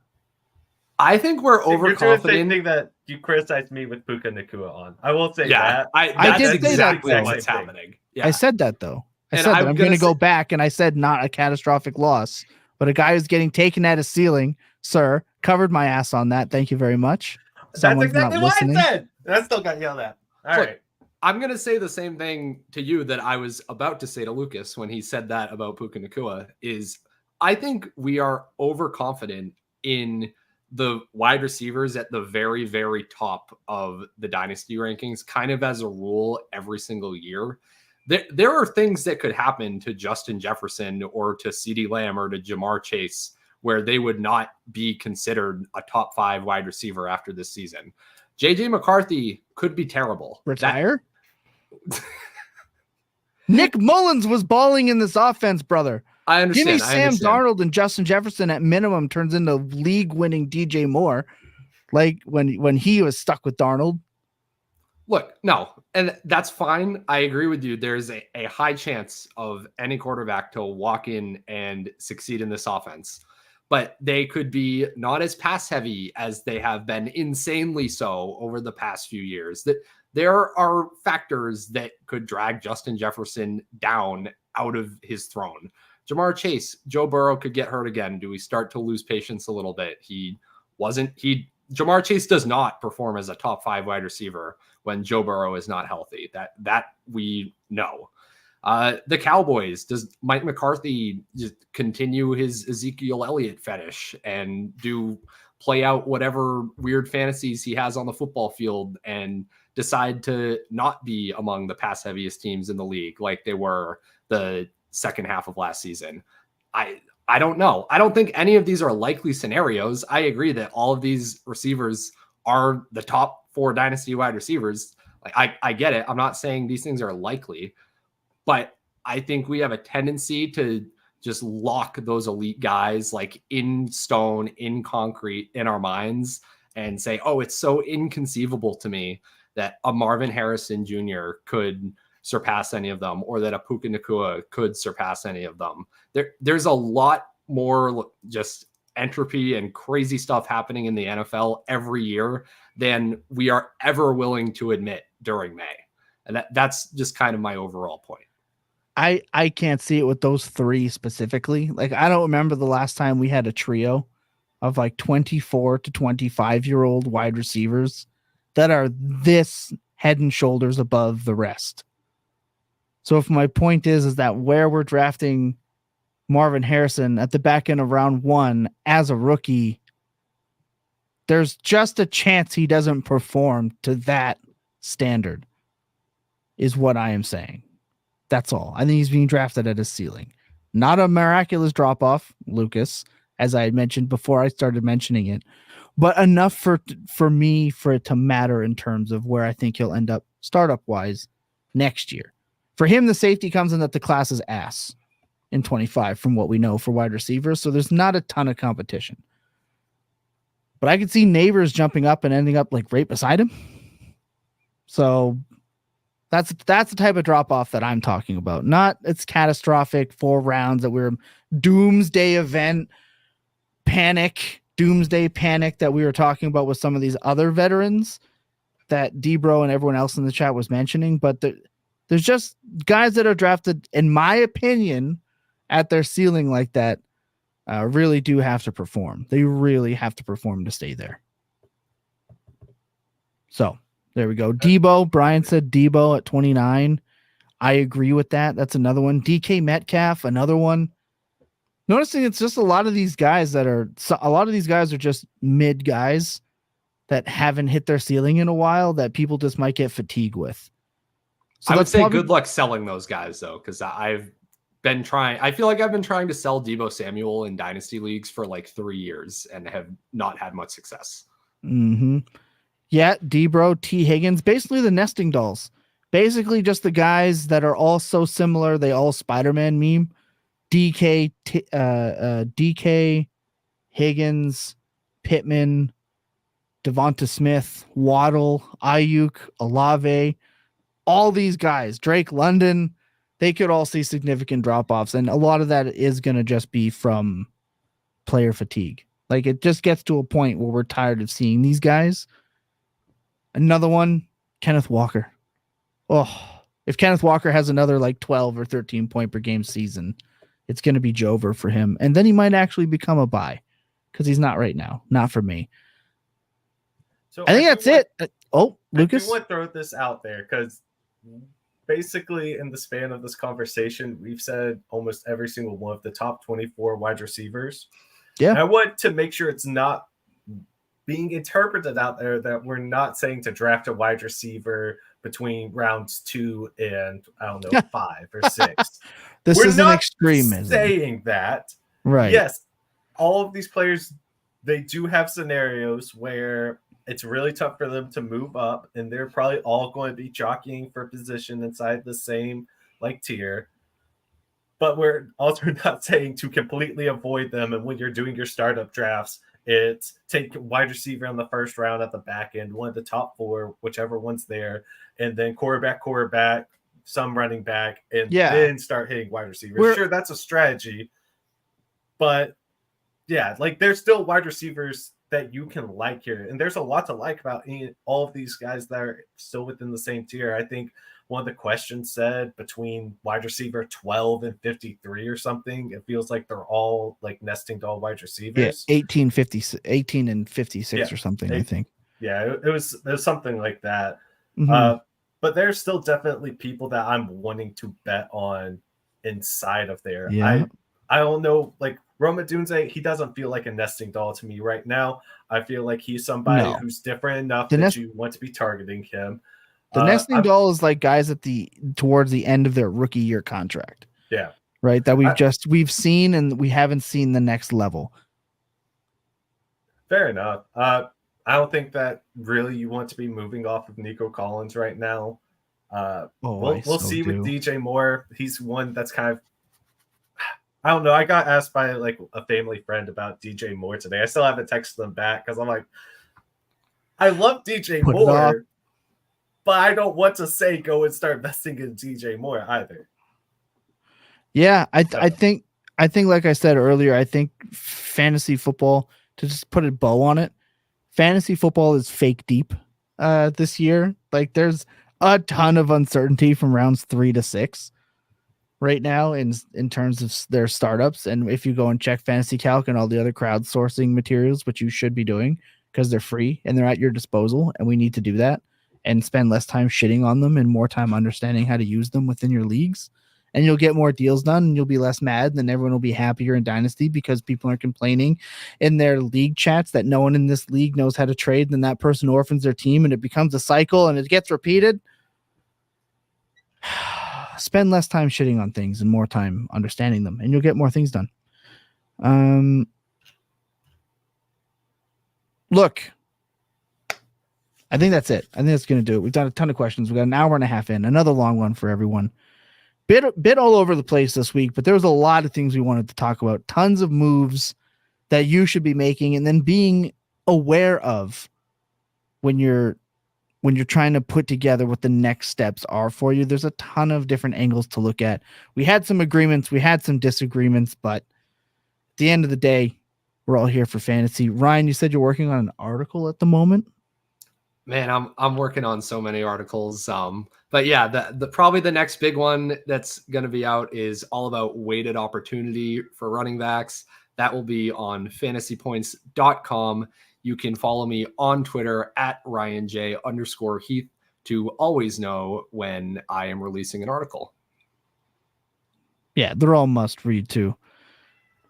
I think we're overconfident. The same thing that you criticized me with Puka Nacua on. I will say that. I did say exactly what's happening. Yeah. I said that, though. I said that I'm going to go back, and I said not a catastrophic loss, but a guy who's getting taken at his ceiling, sir, covered my ass on that. Thank you very much. That's exactly what I said. I still got yelled at. All Look, right. I'm going to say the same thing to you that I was about to say to Lucas when he said that about Puka Nacua is I think we are overconfident in the wide receivers at the very, very top of the dynasty rankings, kind of as a rule every single year. There are things that could happen to Justin Jefferson or to CeeDee Lamb or to Jamar Chase where they would not be considered a top 5 wide receiver after this season. JJ McCarthy could be terrible. Retire? Nick Mullins was balling in this offense, brother. I understand. Give me Sam Darnold and Justin Jefferson at minimum turns into league-winning DJ Moore, like when he was stuck with Darnold. Look, no, and that's fine. I agree with you. There's a high chance of any quarterback to walk in and succeed in this offense, but they could be not as pass-heavy as they have been insanely so over the past few years. That there are factors that could drag Justin Jefferson down out of his throne. Jamar Chase, Joe Burrow could get hurt again. Do we start to lose patience a little bit? Jamar Chase does not perform as a top 5 wide receiver when Joe Burrow is not healthy. That we know. The Cowboys, does Mike McCarthy just continue his Ezekiel Elliott fetish and play out whatever weird fantasies he has on the football field and decide to not be among the pass heaviest teams in the league like they were the second half of last season? I don't know. I don't think any of these are likely scenarios. I agree that all of these receivers are the top 4 dynasty wide receivers. Like I get it. I'm not saying these things are likely, but I think we have a tendency to just lock those elite guys like in stone, in concrete, in our minds and say, oh, it's so inconceivable to me that a Marvin Harrison Jr. could surpass any of them, or that a Puka Nacua could surpass any of them. There's a lot more just entropy and crazy stuff happening in the NFL every year than we are ever willing to admit during May. And that's just kind of my overall point. I can't see it with those 3 specifically. Like, I don't remember the last time we had a trio of like 24 to 25-year-old wide receivers that are this head and shoulders above the rest. So if my point is that where we're drafting Marvin Harrison at the back end of round 1 as a rookie, there's just a chance he doesn't perform to that standard, is what I am saying. That's all. I think he's being drafted at his ceiling. Not a miraculous drop-off, Lucas, as I had mentioned before I started mentioning it, but enough for it to matter in terms of where I think he'll end up startup-wise next year. For him, the safety comes in that the class is ass in 25 from what we know for wide receivers, so there's not a ton of competition. But I could see Neighbors jumping up and ending up like right beside him. So that's the type of drop-off that I'm talking about. Not it's catastrophic 4 rounds that we're doomsday event doomsday panic that we were talking about with some of these other veterans that Debro and everyone else in the chat was mentioning, but there's just guys that are drafted, in my opinion, at their ceiling like that, really do have to perform. They really have to perform to stay there. So there we go. Debo, Brian said Debo at 29. I agree with that. That's another one. DK Metcalf, another one. Noticing it's just a lot of these guys are just mid guys that haven't hit their ceiling in a while that people just might get fatigued with. So I would say good luck selling those guys though, because I feel like I've been trying to sell Debo Samuel in dynasty leagues for like 3 years and have not had much success. Mm-hmm. Yeah, Debro, T. Higgins, basically the nesting dolls. Basically just the guys that are all so similar, they all Spider-Man meme. DK, Higgins, Pittman, Devonta Smith, Waddle, Ayuk, Olave, all these guys, Drake London, they could all see significant drop-offs, and a lot of that is going to just be from player fatigue. Like, it just gets to a point where we're tired of seeing these guys. Another one, Kenneth Walker. Oh, if Kenneth Walker has another like 12 or 13 point per game season, it's going to be Jover for him. And then he might actually become a buy because he's not right now. Not for me. So I think that's it. Oh, Lucas? I want to throw this out there because basically in the span of this conversation, we've said almost every single one of the top 24 wide receivers. Yeah. And I want to make sure it's not being interpreted out there that we're not saying to draft a wide receiver between rounds 2 and I don't know 5 or 6. This we're is an not extremism. saying that. Right. Yes, all of these players, they do have scenarios where it's really tough for them to move up, and they're probably all going to be jockeying for position inside the same tier. But we're also not saying to completely avoid them. And when you're doing your startup drafts, it's take wide receiver in the first round at the back end, one of the top 4, whichever one's there, and then quarterback, some running back, and then start hitting wide receivers. Sure, that's a strategy, but yeah, there's still wide receivers that you can like here, and there's a lot to like about all of these guys that are still within the same tier. I think one of the questions said between wide receiver 12 and 53 or something. It feels like they're all nesting doll wide receivers. Yeah, 18 and 56 or something, I think. Yeah, it was something like that. Mm-hmm. But there's still definitely people that I'm wanting to bet on inside of there. Yeah. I don't know, Roma Dunze, he doesn't feel like a nesting doll to me right now. I feel like he's somebody who's different enough that you want to be targeting him. The nesting doll is guys towards the end of their rookie year contract. Yeah. Right. That we've seen, and we haven't seen the next level. Fair enough. I don't think that really you want to be moving off of Nico Collins right now. We'll see with DJ Moore. He's one that's kind of, I don't know. I got asked by a family friend about DJ Moore today. I still haven't texted them back because I'm like, I love DJ Moore, but I don't want to say go and start investing in DJ Moore either. Yeah, I think like I said earlier, I think fantasy football, to just put a bow on it, fantasy football is fake deep this year. There's a ton of uncertainty from rounds 3 to 6 right now in terms of their startups. And if you go and check Fantasy Calc and all the other crowdsourcing materials, which you should be doing because they're free and they're at your disposal, and we need to do that and spend less time shitting on them and more time understanding how to use them within your leagues, and you'll get more deals done and you'll be less mad, and then everyone will be happier in Dynasty because people are complaining in their league chats that no one in this league knows how to trade, and then that person orphans their team and it becomes a cycle and it gets repeated. Spend less time shitting on things and more time understanding them, and you'll get more things done. Look, I think that's it. I think that's going to do it. We've done a ton of questions. We've got an hour and a half in, another long one for everyone. Bit all over the place this week, but there was a lot of things we wanted to talk about. Tons of moves that you should be making and then being aware of when you're trying to put together what the next steps are for you. There's a ton of different angles to look at. We had some agreements, we had some disagreements, but at the end of the day, we're all here for fantasy. Ryan, you said you're working on an article at the moment. Man, I'm working on so many articles. But yeah, the probably the next big one that's going to be out is all about weighted opportunity for running backs. That will be on fantasypoints.com. You can follow me on Twitter at RyanJ_Heath to always know when I am releasing an article. Yeah, they're all must read too.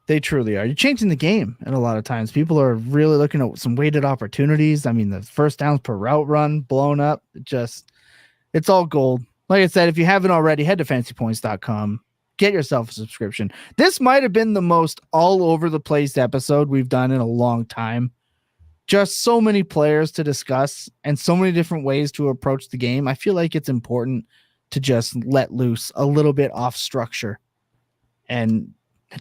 They truly are. You're changing the game, and a lot of times people are really looking at some weighted opportunities. I mean, the first downs per route run blown up. It's all gold. Like I said, if you haven't already, head to fantasypoints.com. Get yourself a subscription. This might have been the most all over the place episode we've done in a long time. Just so many players to discuss and so many different ways to approach the game. I feel like it's important to just let loose a little bit off structure and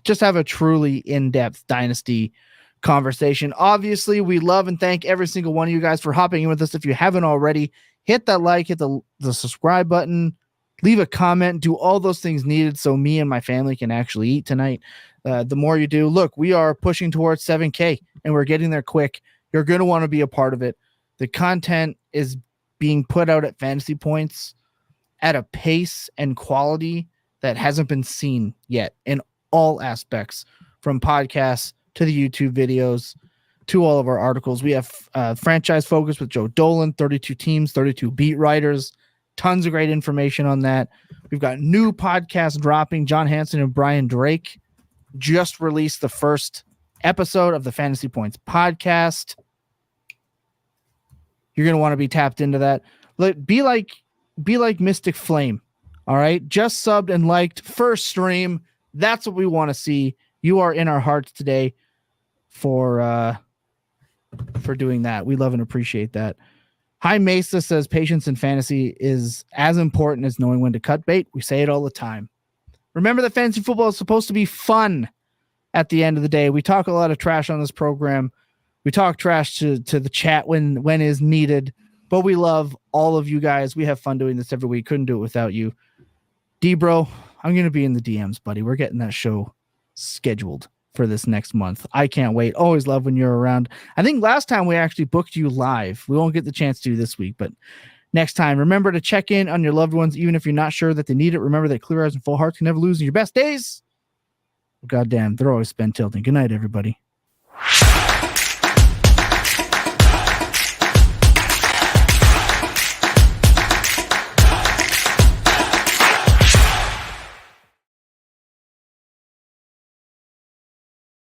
just have a truly in-depth Dynasty conversation. Obviously, we love and thank every single one of you guys for hopping in with us. If you haven't already, hit that like, hit the subscribe button, leave a comment, do all those things needed so me and my family can actually eat tonight. The more you do, look, we are pushing towards 7K and we're getting there quick. You're going to want to be a part of it. The content is being put out at Fantasy Points at a pace and quality that hasn't been seen yet in all aspects, from podcasts to the YouTube videos. to all of our articles. We have Franchise Focus with Joe Dolan, 32 teams, 32 beat writers, tons of great information on that. We've got new podcasts dropping. John Hansen and Brian Drake just released the first episode of the Fantasy Points podcast. You're going to want to be tapped into that. Be like Mystic Flame. All right. Just subbed and liked first stream. That's what we want to see. You are in our hearts today for doing that. We love and appreciate that. High Mesa says patience in fantasy is as important as knowing when to cut bait. We say it all the time. Remember that fantasy football is supposed to be fun at the end of the day. We talk a lot of trash on this program. We talk trash to the chat when is needed, but we love all of you guys. We have fun doing this every week. Couldn't do it without you. D-Bro, I'm going to be in the DMs, buddy. We're getting that show scheduled for this next month. I can't wait. Always love when you're around. I think last time we actually booked you live. We won't get the chance to this week, but next time, remember to check in on your loved ones, even if you're not sure that they need it. Remember that clear eyes and full hearts can never lose in your best days. Goddamn, they're always spent tilting. Good night, everybody.